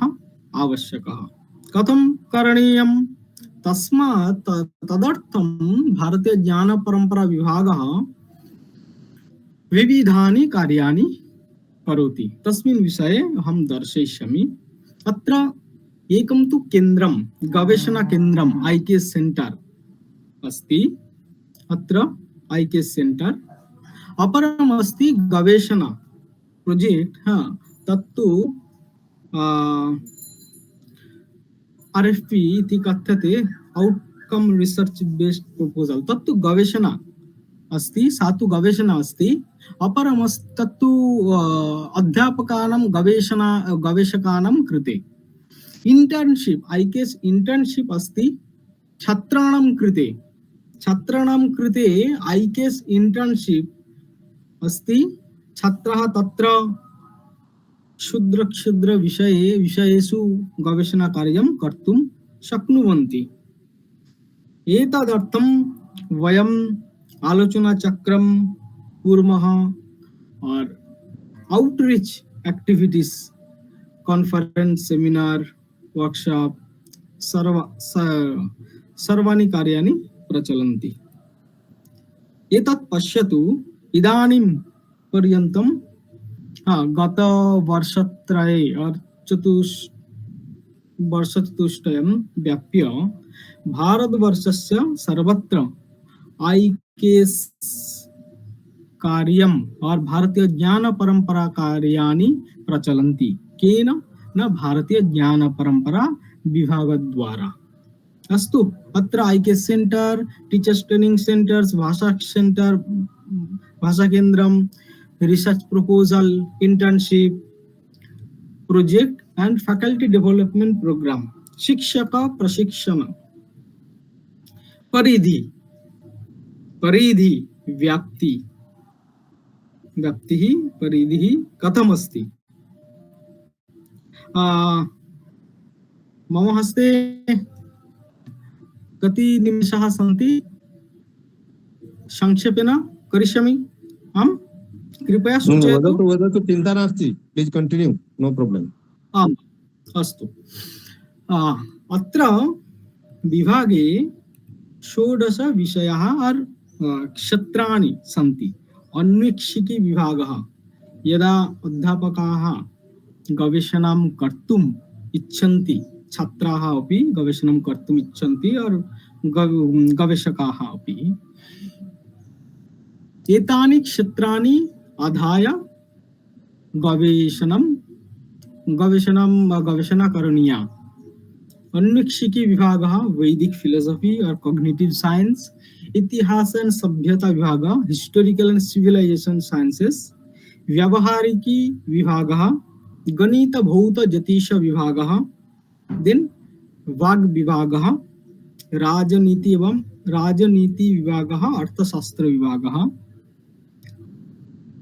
C: आवश्यकः कथं करणीयं तस्मात् तदर्थं भारतीय ज्ञान परंपरा विभागः विविधानि कार्याणि करोति तस्मिन् विषये अहं दर्शयिष्यामि अत्र एकं तु केन्द्रं गवेषणा केन्द्रं IKS सेंटर अस्ति अत्र IKS सेंटर अपरम् अस्ति गवेषणा प्रोजेक्ट तत्तु RFP इति कथ्यते आउटकम रिसर्च बेस्ड प्रपोजल तत्तु गवेषणा अस्ति सा तु गवेषणा अस्ति अपरम् तत्तु अध्यापकानां गवेषकानां कृते इंटर्नशिप IKS इंटर्नशिप अस्ति छात्राणां कृते IKS इंटर्नशिप अस्ति छात्राः तत्र क्षुद्र विषयेषु गवेषणाकार्यं कर्तुं शक्नुवन्ति एतदर्थं वयम् आलोचनाचक्रं कुर्मः और outreach activities conference seminar workshop सर्वाणि कार्याणि प्रचलन्ति एतत् पश्यतु इदानीं पर्यन्तं गत वर्षत्रये और वर्षचतुष्टयं व्याप्य भारतवर्षस्य सर्वत्र IKS कार्यम और भारतीय ज्ञान परंपरा कार्याणि प्रचलन्ति केन न भारतीय ज्ञान परंपरा विभाग द्वारा अस्तु अत्र IKS centre teachers training centres भाषा केंद्रम research proposal internship project and faculty development programme शिक्षक प्रशिक्षण परिधि व्याप्तिः परिधिः कथमस्ति मम हस्ते कति निमेषाः सन्ति संक्षेपेण करिष्यामि आम् कृपया सूचयतु
A: वदतु चिन्ता नास्ति प्लीज कंटिन्यू नो प्रॉब्लम
C: आम् अस्तु अत्र विभागे 16 विषयाः और क्षेत्राणि सन्ति अन्वेक्षिकी विभागः यदा अध्यापकाः गवेषणां कर्तुम् इच्छन्ति छात्राः अपि गवेषणां कर्तुम् इच्छन्ति और गवेषकाः अपि एतानि क्षेत्राणि आधाय गवेषणा करणीया अन्वेक्षिकी विभागः वैदिक फिलोसफी और कॉग्निटिव साइंस इतिहास एंड सभ्यता विभाग हिस्टोरिकल एंड सिविलाइजेशन साइंसेस व्यावहारिकी विभागः गणित भौत ज्योतिष विभागः देन वाग् विभागः, राजनीति एवं राजनीति विभागः, अर्थशास्त्र विभागः,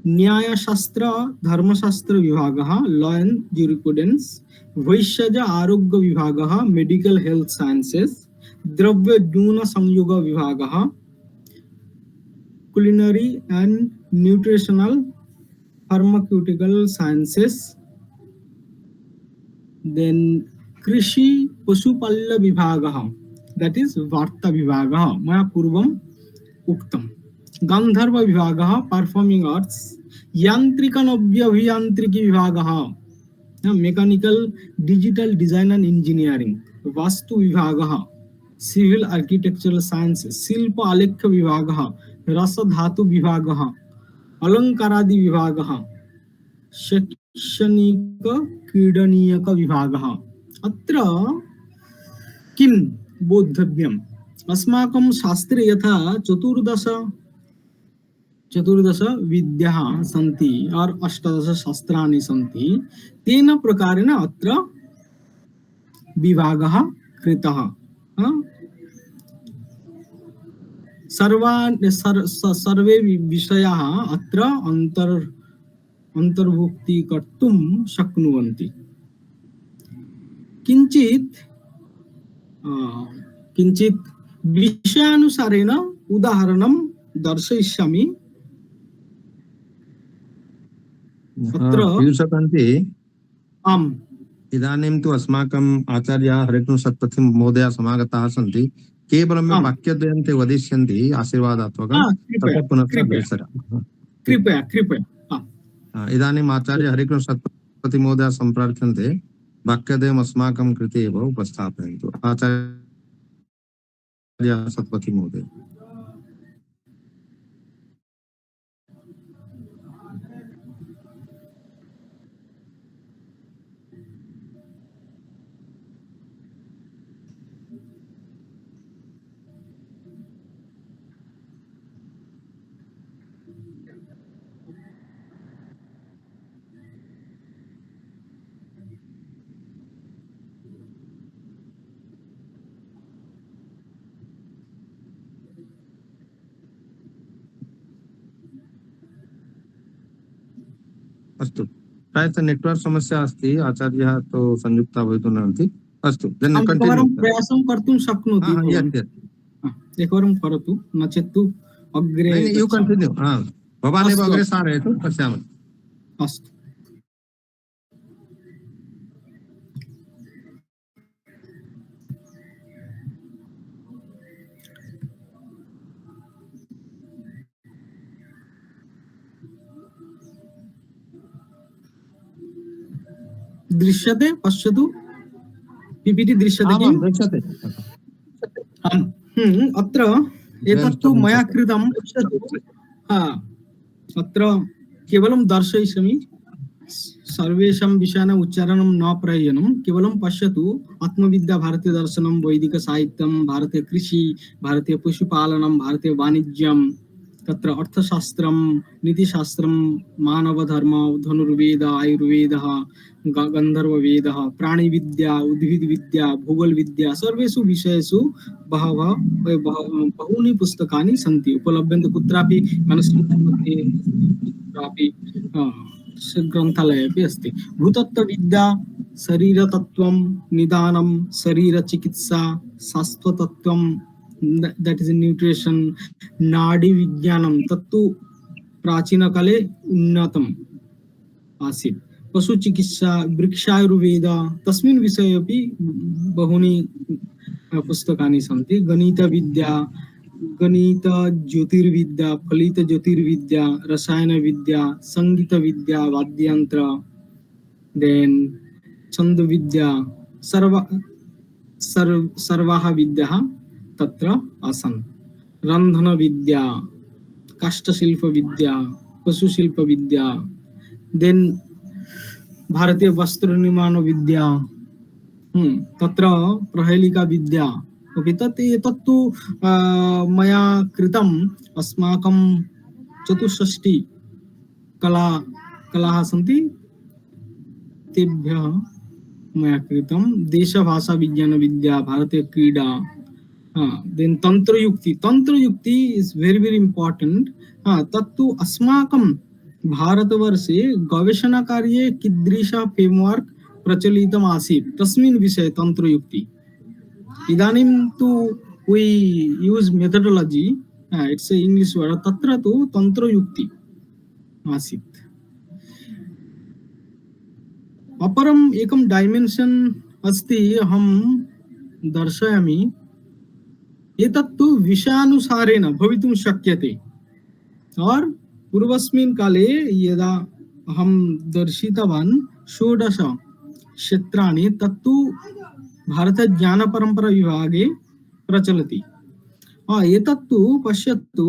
C: न्यायशास्त्र धर्मशास्त्र विभागः, लॉ एंड ज्यूरिस्प्रुडेंस, वैश्यज आरोग्य विभागः, मेडिकल हेल्थ साइंसेस, द्रव्य न्यून संयोग विभागः, culinary and nutritional pharmaceutical sciences, then कृषि पशुपाल्य विभागः, that is वार्ता विभागः मया पूर्वम् उक्तम्, गंधर्व विभागः, परफॉर्मिंग आर्ट्स, यांत्रिक नव्य अभियांत्रिकी विभागः, mechanical digital design and engineering, vastu विभागः, सिविल आर्किटेक्चरल साइंस, शिल्प आलेख्य विभागः, रस धातु विभागः, अलंकारादि विभागः, शैक्षणिक क्रीडनीयक विभागः। अत्र किं बोद्धव्यम्, अस्माकं शास्त्रे यथा चतुर्दश विद्याः सन्ति और अष्टादश शास्त्राणि सन्ति, तेन प्रकारेण अत्र विभागः कृतः। सर्वे विषयाः अत्र अंतर्भुक्ति कर्तुं शक्नुवन्ति। किञ्चित् विषयानुसारेण उदाहरणं दर्शयिष्यामि। अत्र
A: पीयूषकान्ति,
C: आम्,
A: इदानीं तु अस्माकम् आचार्याः हरिकृष्ण सत्पथि महोदयाः समागताः सन्ति। केवलं
C: आम्।
A: वाक्यद्वयं ते वदिष्यन्ति आशीर्वादात्मकं, ततः पुनः
C: कृपया।
A: इदानीम् आचार्य हरिकृष्ण सत्पथि महोदयाः सम्प्रार्थ्यन्ते, वाक्यद्वयम् अस्माकं कृते एव उपस्थापयन्तु। आचार्य सत्पथि महोदय। अस्तु, प्रायः नेटवर्क समस्या अस्ति, आचार्यः तो संयुक्ता भवितुं नार्हन्ति। अस्तु,
C: एकवारं प्रयासं कर्तुं शक्नोति। एकवारं करोतु, नो चेत् तु अग्रे
A: यू कंटिन्यू। भवान् एव अग्रे सारयतु, पश्यामः।
C: अस्तु। दृश्यते, पश्यतु, पीपीटी दृश्यते किम्?
A: दृश्यते।
C: अत्र एतत्तु मया कृतं, पश्यतु। अत्र केवलं दर्शयिष्यामि, सर्वेषां विषयाणाम् उच्चारणं न प्रयोजनं, केवलं पश्यतु। आत्मविद्या, भारतीय दर्शनं, वैदिक साहित्यं, भारतीय कृषि, भारतीय पशुपालनं, भारतीय वाणिज्यं, तत्र अर्थशास्त्रं, नीतिशास्त्रं, मानवधर्म, धनुर्वेद, आयुर्वेदः, गन्धर्ववेदः, प्राणिविद्या, उद्भिदविद्या, भूगोलविद्या, सर्वेषु विषयेषु बहूनि पुस्तकानि सन्ति, उपलभ्यन्ते कुत्रापि मनस्विद्यामध्ये, कुत्रापि ग्रन्थालये अपि अस्ति। भूतत्त्वविद्या, शरीरतत्त्वं, निदानं, शरीरचिकित्सा, शास्त्रतत्त्वं, that is न्यूट्रिशन, नाडी विज्ञानं, तत्तु प्राचीनकाले उन्नतम् आसीत्। पशुचिकित्सा, वृक्षायुर्वेद, तस्मिन् विषये अपि बहूनि पुस्तकानि सन्ति। गणितविद्या, गणित ज्योतिर्विद्या, फलित ज्योतिर्विद्या, रसायन विद्या, संगीत विद्या, वाद्ययंत्र, देन छंद विद्या, सर्वाः विद्याः तत्र आसन्। रंधन विद्या, काष्ठशिल्प विद्या, पशुशिल्प विद्या, देन भारतीय वस्त्र निर्माण विद्या, तत्र प्रहेलिका विद्या अपि तत्तु मया कृतम्। अस्माकं 64 कलाः सन्ति, तेभ्यः मया कृतं देशभाषा विज्ञान विद्या भारतीय क्रीडा देन तंत्रयुक्ति इज वेरी वेरी इम्पोर्टेंट तत्तु अस्माकं भारतवर्षे गवेषणाकार्ये कीदृशः फ्रेमवर्क प्रचलितम् आसीत् तस्मिन् विषये तंत्रयुक्ति इदानीं तु we use methodology it's a English word तत्र तु तंत्रयुक्ति आसीत् अपरम् एकं डायमेंशन अस्ति अहं दर्शयामि एतत्तु विषयानुसारेण भवितुं शक्यते और पूर्वस्मिन् काले यदा अहं दर्शितवान् 16 क्षेत्राणि तत्तु भारत ज्ञान परंपरा विभागे प्रचलति एतत्तु पश्यतु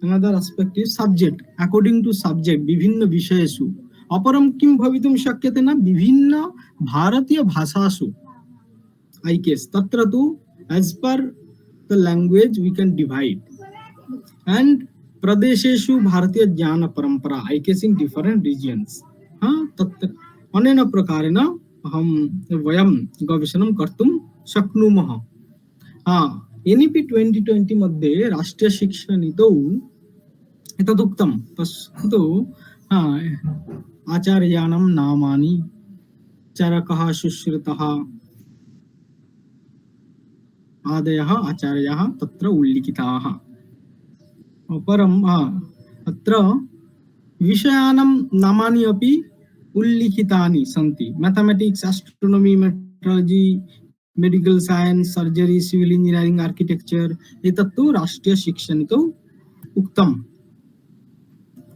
C: another aspect is subject according to subject विभिन्न विषयेषु अपरं किं भवितुं शक्यते न विभिन्न भारतीय भाषासु आई केस तत्र तु as per the language we can divide and प्रदेशेषु भारतीय ज्ञान परंपरा IKS in different regions तत्र अनेन प्रकारेण अहं वयं गवेषणं कर्तुं शक्नुमः एनईपी 2020 मध्ये राष्ट्रीय शिक्षा नीतौ एतदुक्तं पश्यतु आचार्याणां नामानि चरकः शुश्रुतः आदयः आचार्याः तत्र उल्लिखिताः परम् अत्र विषयाणां नामानि अपि उल्लिखितानि सन्ति mathematics astronomy metrology medical science surgery civil engineering architecture एतत्तु राष्ट्रीय शिक्षानीतौ उक्तम्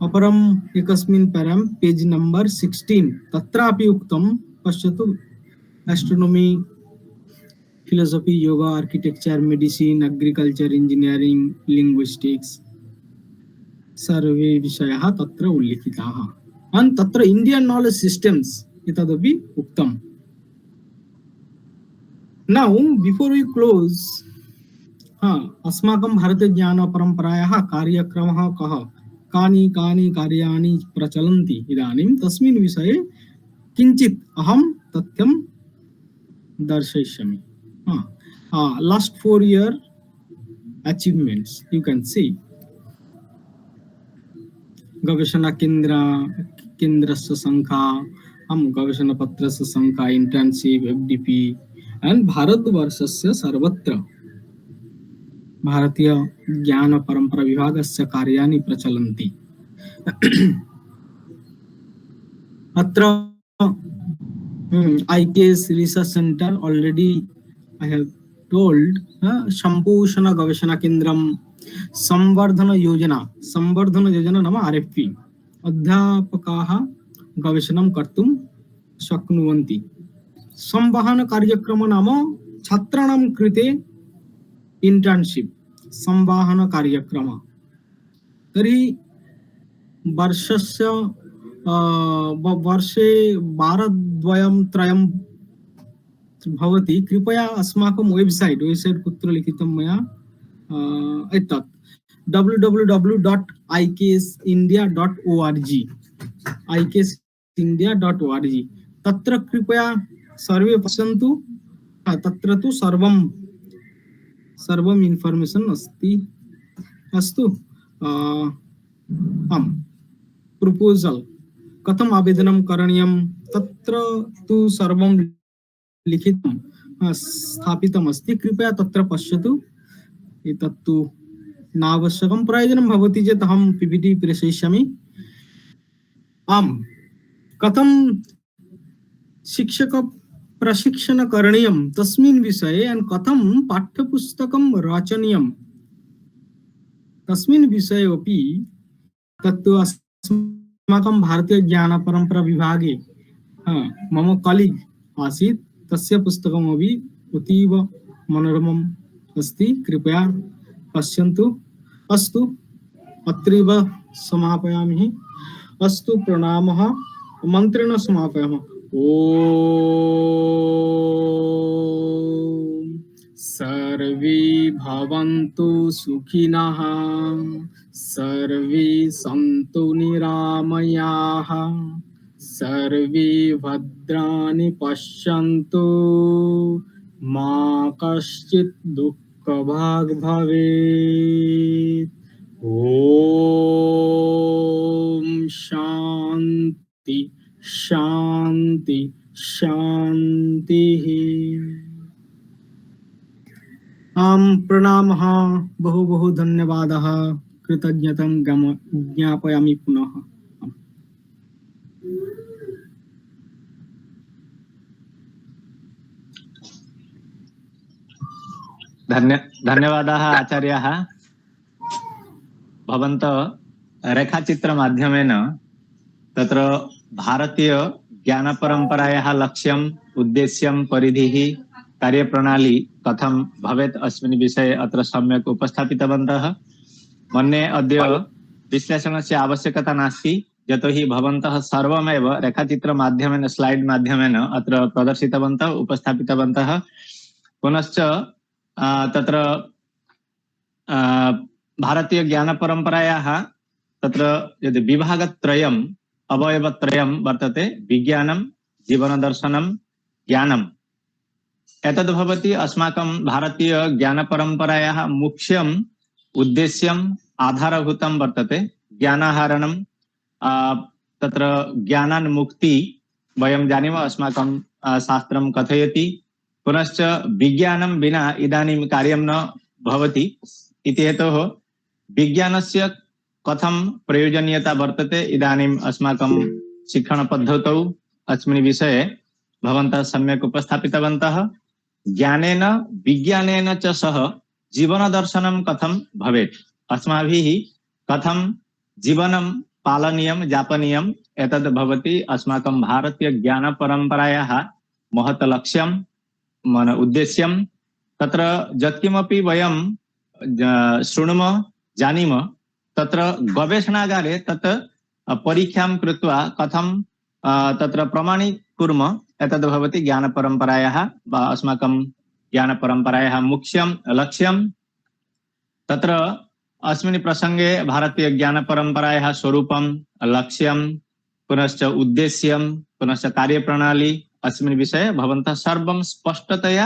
C: अपरम् एकस्मिन् पैरां पेज नंबर 16 तत्रापि उक्तं पश्यतु astronomy philosophy yoga architecture medicine agriculture engineering linguistics सर्वे विषयाः तत्र उल्लिखिताः and तत्र इंडियन नॉलेज सिस्टम्स एतदपि उक्तम् now before we close अस्माकं भारतीय ज्ञान परंपरायाः कार्यक्रमः कः कानि कानि कार्याणि प्रचलन्ति इदानीं तस्मिन् विषये किञ्चित् अहं तथ्यं दर्शयिष्यामि last 4 year achievements you can see गवेषणा केन्द्रस्य संख्या हम गवेषणा पत्रस्य संख्या इंटर्नशिप एफडीपी एंड भारतवर्षस्य सर्वत्र भारतीय ज्ञान परंपरा विभागस्य कार्याणि प्रचलन्ति अत्र IKS research centre already I have told संपोषण गवेषणा केन्द्रं संवर्धन योजना नाम आरएफपी अध्यापकाः गवेषणं कर्तुं शक्नुवन्ति संवहन कार्यक्रम नाम छात्राणां कृते इंटर्नशिप संवहन कार्यक्रम तर्हि वर्षे वारद्वयं त्रयं भवति कृपया अस्माकं वेबसाइट कुत्र लिखितं मया एतत् www.iksindia.org तत्र कृपया सर्वे पश्यन्तु तत्र तु सर्वं इन्फॉर्मेशन अस्ति अस्तु प्रपोजल कथम आवेदनं करणीयं तत्र तु सर्वं लिखितं स्थापितम् अस्ति कृपया तत्र पश्यतु एतत्तु नावश्यकं प्रयोजनं भवति चेत् अहं पीपीटी प्रेषयिष्यामि कथं शिक्षक प्रशिक्षण करणीयं तस्मिन् विषये and कथं पाठ्यपुस्तकं रचनीयं तस्मिन् विषये अपि तत्तु अस्माकं भारतीय ज्ञान परंपरा विभागे मम कलीग आसीत् तस्य पुस्तकमपि अतीव मनोरमम् अस्ति कृपया पश्यन्तु अस्तु अत्रैव समापयामि अस्तु प्रणामः मन्त्रेण समापयामः ओम सर्वे भवन्तु सुखिनः सर्वे सन्तु निरामयाः सर्वे भद्राणि पश्यन्तु मा कश्चित् दुःखभाग् भवेत्। ॐ शान्ति शान्ति शान्तिः। प्रणामः, बहु बहु धन्यवादः, कृतज्ञतां ज्ञापयामि पुनः।
B: धन्यवादाः आचार्याः। भवन्तः रेखाचित्रमाध्यमेन तत्र भारतीय ज्ञानपरम्परायाः लक्ष्यम्, उद्देश्यं, परिधिः, कार्यप्रणाली कथं भवेत् अस्मिन् विषये अत्र सम्यक् उपस्थापितवन्तः। मन्ये अद्य विश्लेषणस्य आवश्यकता नास्ति, यतोहि भवन्तः सर्वमेव रेखाचित्रमाध्यमेन, स्लाइड् माध्यमेन अत्र प्रदर्शितवन्तः, उपस्थापितवन्तः। पुनश्च तत्र भारतीय ज्ञानपरम्परायाः तत्र यदि विभागत्रयम्, अवयवत्रयं वर्तते, विज्ञानं, जीवनदर्शनं, ज्ञानम्। एतद् भवति अस्माकं भारतीय ज्ञानपरम्परायाः मुख्यम् उद्देश्यम्, आधारभूतं वर्तते। ज्ञानाहरणं, तत्र ज्ञानान्मुक्ति वयं जानीमः, अस्माकं शास्त्रं कथयति। पुनश्च विज्ञानं विना इदानीं कार्यं न भवति इति हेतोः विज्ञानस्य कथं प्रयोजनीयता वर्तते इदानीम् अस्माकं शिक्षणपद्धतौ अस्मिन् विषये भवन्तः सम्यक् उपस्थापितवन्तः। ज्ञानेन विज्ञानेन च सह जीवनदर्शनं कथं भवेत्, अस्माभिः कथं जीवनं पालनीयं, यापनीयम्, एतद् भवति अस्माकं भारतीय ज्ञानपरम्परायाः महत् लक्ष्यं, उद्देश्यं। तत्र यत्किमपि वयं शृणुमः, जानीमः, तत्र गवेषणागारे तत् परीक्षां कृत्वा कथं तत्र प्रमाणीकुर्मः, एतद् भवति ज्ञानपरम्परायाः वा अस्माकं ज्ञानपरम्परायाः मुख्यं लक्ष्यं। तत्र अस्मिन् प्रसङ्गे भारतीय ज्ञानपरम्परायाः स्वरूपं, लक्ष्यं, पुनश्च उद्देश्यं, पुनश्च कार्यप्रणाली, अस्मिन् विषये भवन्तः सर्वं स्पष्टतया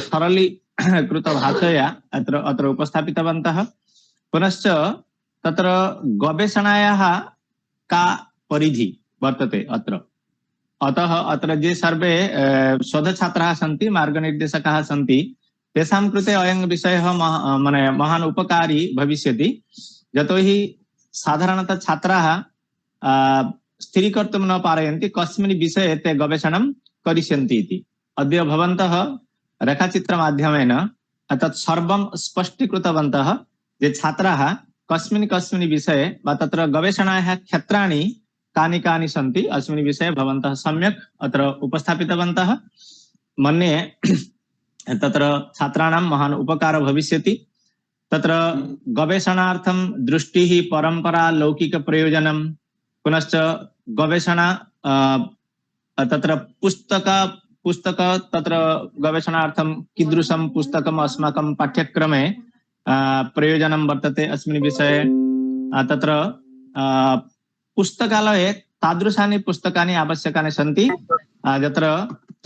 B: सरलीकृतभाषया अत्र उपस्थापितवन्तः। पुनश्च तत्र गवेषणायाः का परिधि वर्तते अत्र, अतः अत्र ये सर्वे शोधछात्राः सन्ति, मार्गनिर्देशकाः सन्ति, तेषां कृते अयं विषयः महान् उपकारी भविष्यति। यतोहि साधारणतः छात्राः स्थिरीकर्तुं न पारयन्ति कस्मिन् विषये ते गवेषणं करिष्यन्ति इति। अद्य भवन्तः रेखाचित्रमाध्यमेन तत् सर्वं स्पष्टीकृतवन्तः, ये छात्राः कस्मिन् विषये वा तत्र गवेषणायाः क्षेत्राणि कानि कानि सन्ति, अस्मिन् विषये भवन्तः सम्यक् अत्र उपस्थापितवन्तः। मन्ये तत्र छात्राणां महान् उपकारः भविष्यति। तत्र गवेषणार्थं दृष्टिः, परम्परा, लौकिकप्रयोजनं, पुनश्च गवेषणा तत्र पुस्तक तत्र गवेषणार्थं कीदृशं पुस्तकम् अस्माकं पाठ्यक्रमे प्रयोजनं वर्तते अस्मिन् विषये। तत्र पुस्तकालये तादृशानि पुस्तकानि आवश्यकानि सन्ति यत्र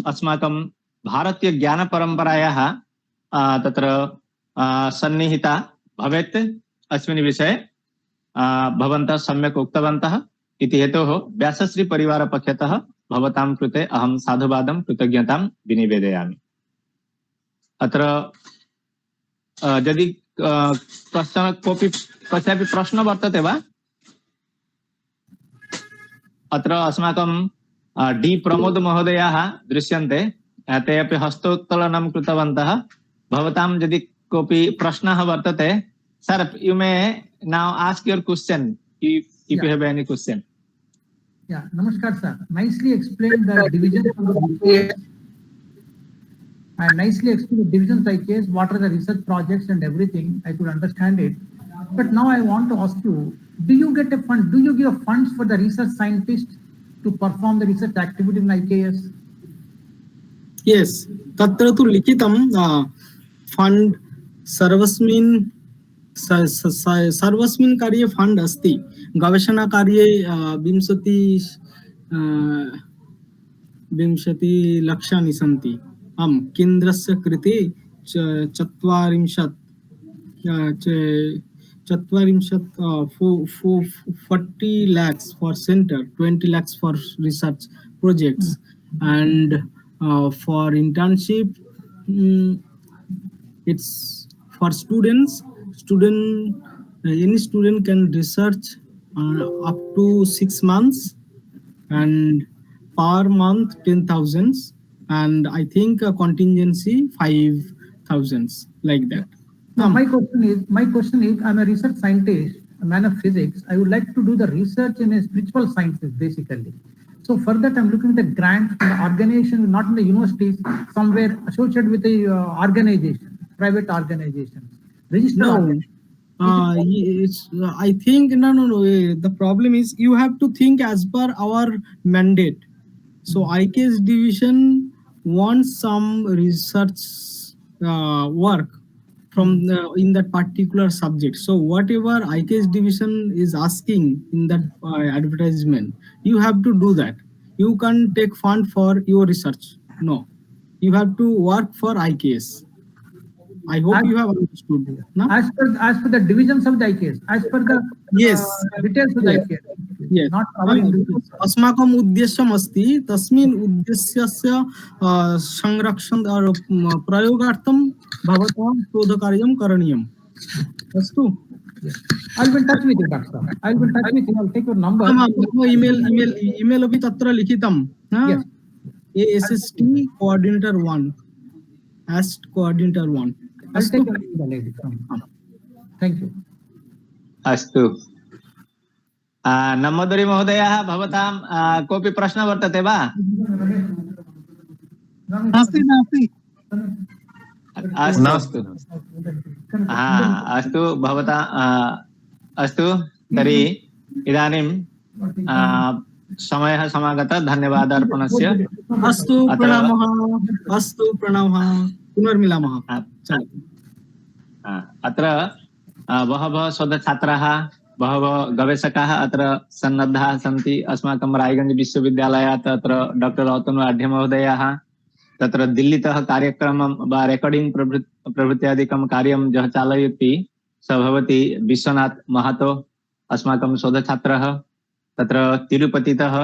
B: अस्माकं भारतीय ज्ञानपरम्परायाः तत्र सन्निहिता भवेत्, अस्मिन् विषये भवन्तः सम्यक् उक्तवन्तः इति हेतोः व्यासश्री परिवारपक्षतः भवतां कृते अहं साधुवादं, कृतज्ञतां विनिवेदयामि। अत्र यदि कस्यापि प्रश्नः वर्तते वा? अत्र अस्माकं डी प्रमोद महोदयाः दृश्यन्ते, ते अपि हस्तोत्तोलनं कृतवन्तः। भवतां यदि कोऽपि प्रश्नः वर्तते, sir, you may now ask your question if you have any question.
D: Yeah, namaskar sir. Nicely explained the division of the case and nicely explained the divisions by case, what are the research projects and everything. I could understand it. But now I want to ask you, do you get a fund? Do you give funds for the research scientists to perform the research activity in IKS?
C: Yes, तत्र तु लिखितं फंड सर्वस्मिन् कार्ये फंड अस्ति। गवेषणा कार्ये 20 विंशतिलक्षानि सन्ति। आम्, केन्द्रस्य कृते चत्वारिंशत् 40 lakhs for center, 20 lakhs for research projects, and for internship, it's for students. Any student can research up to 6 months, and per month 10,000, and I think a contingency 5,000, like that.
D: Now, my question is, I'm a research scientist, a man of physics. I would like to do the research in a spiritual sciences, basically. So for that, I'm looking at the grant from the organization, not in the universities, somewhere associated with the organization, private organization. Registered
C: No.
D: organization.
C: I think no. The problem is you have to think as per our mandate. So IKS division wants some research work from in that particular subject. So whatever IKS division is asking in that advertisement, you have to do that. You can't take fund for your research. No, you have to work for IKS. I hope you have understood. No?
D: As per the divisions of the IKS, as per the
C: Yes.
D: details of the IKS.
C: Yes.
D: Not our individual.
C: अस्माकम् उद्देश्यम् अस्ति तस्मिन् उद्देश्यस्य संरक्षण और प्रयोगार्थं भवतां शोधकार्यं करणीयम्। अस्तु।
D: I'll be in touch with you, Doctor. I'll be in touch with you. I'll take your number.
C: मम ईमेल अपि तत्र लिखितं।
D: Yes.
C: ASST coordinator 1, AST coordinator 1।
D: I'll take your number, lady. Thank you.
B: अस्तु। नमोदरी महोदयः, भवतां कोऽपि प्रश्नः वर्तते वा?
D: नास्ति।
B: अस्तु। अस्तु भवता अस्तु तर्हि इदानीं समयः समागतः। धन्यवादः अर्पणस्य।
C: अस्तु, प्रणामः। अस्तु, प्रणामः। पुनर्मिलामः।
B: अत्र बहवः शोधछात्राः, बहवः गवेषकाः अत्र सन्नद्धाः सन्ति। अस्माकं रायगञ्ज विश्वविद्यालयात् अत्र डॉक्टर अतनु आढ्य महोदयः तत्र दिल्लीतः कार्यक्रमं वा रेकॉर्डिंग प्रभृत्यादिकं कार्यं यः चालयति स भवति विश्वनाथ महातो, अस्माकं शोधछात्रः। तत्र तिरुपतितः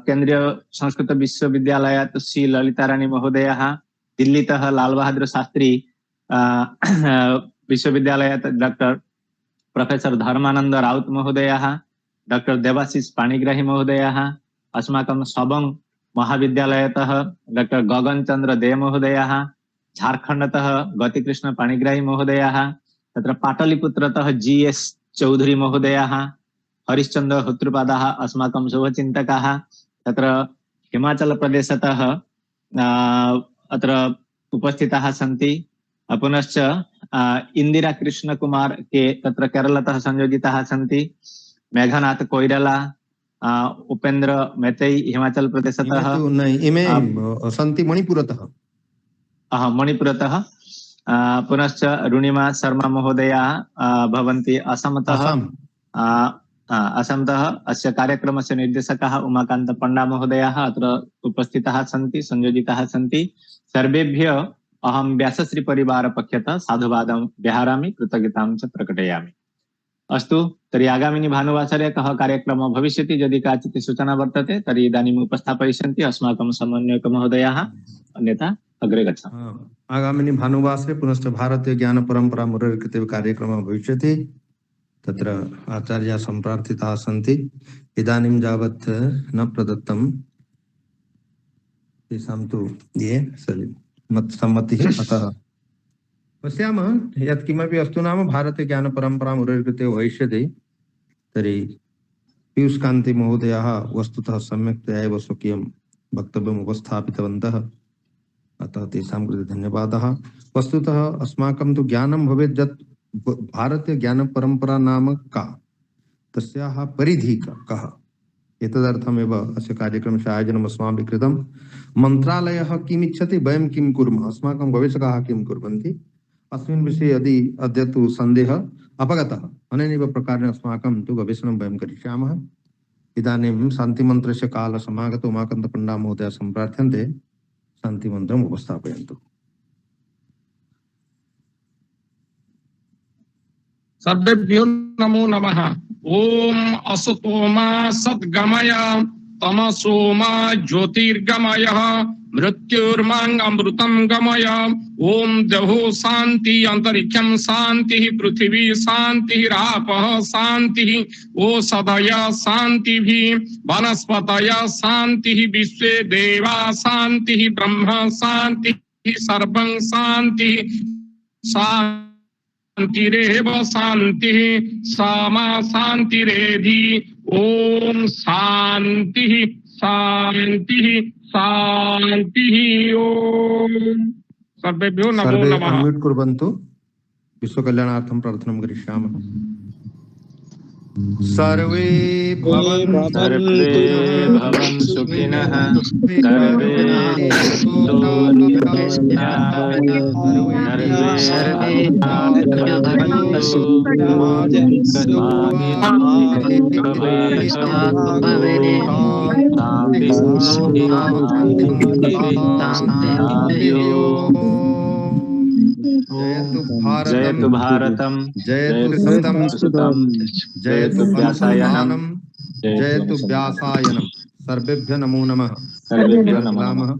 B: केन्द्रीय संस्कृत विश्वविद्यालयात् श्री ललिताराणी महोदयः, दिल्लीतः लाल बहादुर शास्त्री विश्वविद्यालयात् डॉक्टर प्रोफेसर धर्मानंद राउत महोदयः, डॉक्टर देवाशीष पाणिग्राही महोदयः, अस्माकं सबंग महाविद्यालयतः डॉक्टर गगन चंद्र दे महोदयः, झारखंडतः गतिकृष्ण पाणिग्राही महोदयः, तत्र पाटलिपुत्रतः GS चौधरी महोदयः, हरिश्चंद्र होत्रुपादाः अस्माकं शुभचिन्तकाः, तत्र हिमाचल प्रदेशतः अत्र उपस्थिताः सन्ति। पुनश्च इंदिरा कृष्ण कुमार के तत्र केरलतः संयोजिताः सन्ति। मेघनाथ कोइराला, उपेंद्र मैतेई हिमाचल प्रदेशतः,
A: इमे सन्ति मणिपुरतः।
B: मणिपुरतः। पुनश्च रुणिमा शर्मा महोदया भवन्ति असमतः। असमतः अस्य कार्यक्रमस्य निर्देशकः उमाकान्त पंडा महोदयाः अत्र उपस्थिताः सन्ति, संयोजिताः सन्ति। सर्वेभ्यः अहं व्यासश्री परिवार पक्षतः साधुवादं व्याहरामि, कृतज्ञतां च प्रकटयामि। अस्तु तर्हि आगामिनि भानुवासरे कः कार्यक्रमः भविष्यति यदि काचित् सूचना वर्तते तर्हि इदानीम् उपस्थापयिष्यन्ति अस्माकं समन्वयक महोदयाः, अन्यथा अग्रे गच्छामः।
A: आगामिनि भानुवासरे पुनश्च भारतीय ज्ञान परंपरा मुरारिकृते कार्यक्रमः भविष्यति। तत्र आचार्याः सम्प्रार्थिताः सन्ति। इदानीं यावत् न प्रदत्तं तेषां तु ये सम्मतिः, अतः पश्यामः यत् किमपि अस्तु नाम भारतीय ज्ञान परंपरा मुरारिकृते भविष्यति। तर्हि पीयूषकान्ति महोदयाः वस्तुतः सम्यक्तया एव स्वकीयं वक्तव्यम् उपस्थापितवन्तः, अतः तेषां कृते धन्यवादः। वस्तुतः अस्माकं तु ज्ञानं भवेत् यत् भारतीय ज्ञान परंपरा नाम का, तस्याः परिधिः कः, एतदर्थमेव अस्य कार्यक्रमस्य आयोजनम् अस्माभिः कृतं। मन्त्रालयः किम् इच्छति, वयं किं कुर्मः, अस्माकं गवेषकाः किं कुर्वन्ति, अस्मिन् विषये यदि अद्य तु सन्देहः अपगतः, अनेनैव प्रकारेण अस्माकं तु गवेषणं वयं करिष्यामः। इदानीं शान्तिमन्त्रस्य कालः समागतो उमाकान्तपण्डा महोदय सम्प्रार्थ्यन्ते शान्तिमन्त्रम् उपस्थापयन्तु।
E: सर्वेभ्यो नमो नमः। ओम असतो मा सद्गमय तमसो मा ज्योतिर्गमय मृत्युर्मां अमृतं गमय। ओम देहो शांति अंतरिक्षं शांति पृथ्वी शांति रापः शांति ओषधय शांति वनस्पतय शांति विश्वे देवा शांति ब्रह्म शांति सर्वं शांति शांतिरेव शांति सामा शांतिरेधि। ओम शांति शांति शांति। ओम सर्वेभ्यो नमो
A: सर्वे
E: नमः।
A: अनम्यूट कुर्वन्तु। विश्वकल्याणार्थं प्रार्थनां करिष्यामः। सर्वे
B: भवन्तु सुखिनः सर्वे जयतु भारतम
A: जयतु
B: सुतम
A: जयतु व्यासायनम जयतु व्यासायनम। सर्वेभ्यो नमो नमः।
B: सर्वेभ्यो नमः।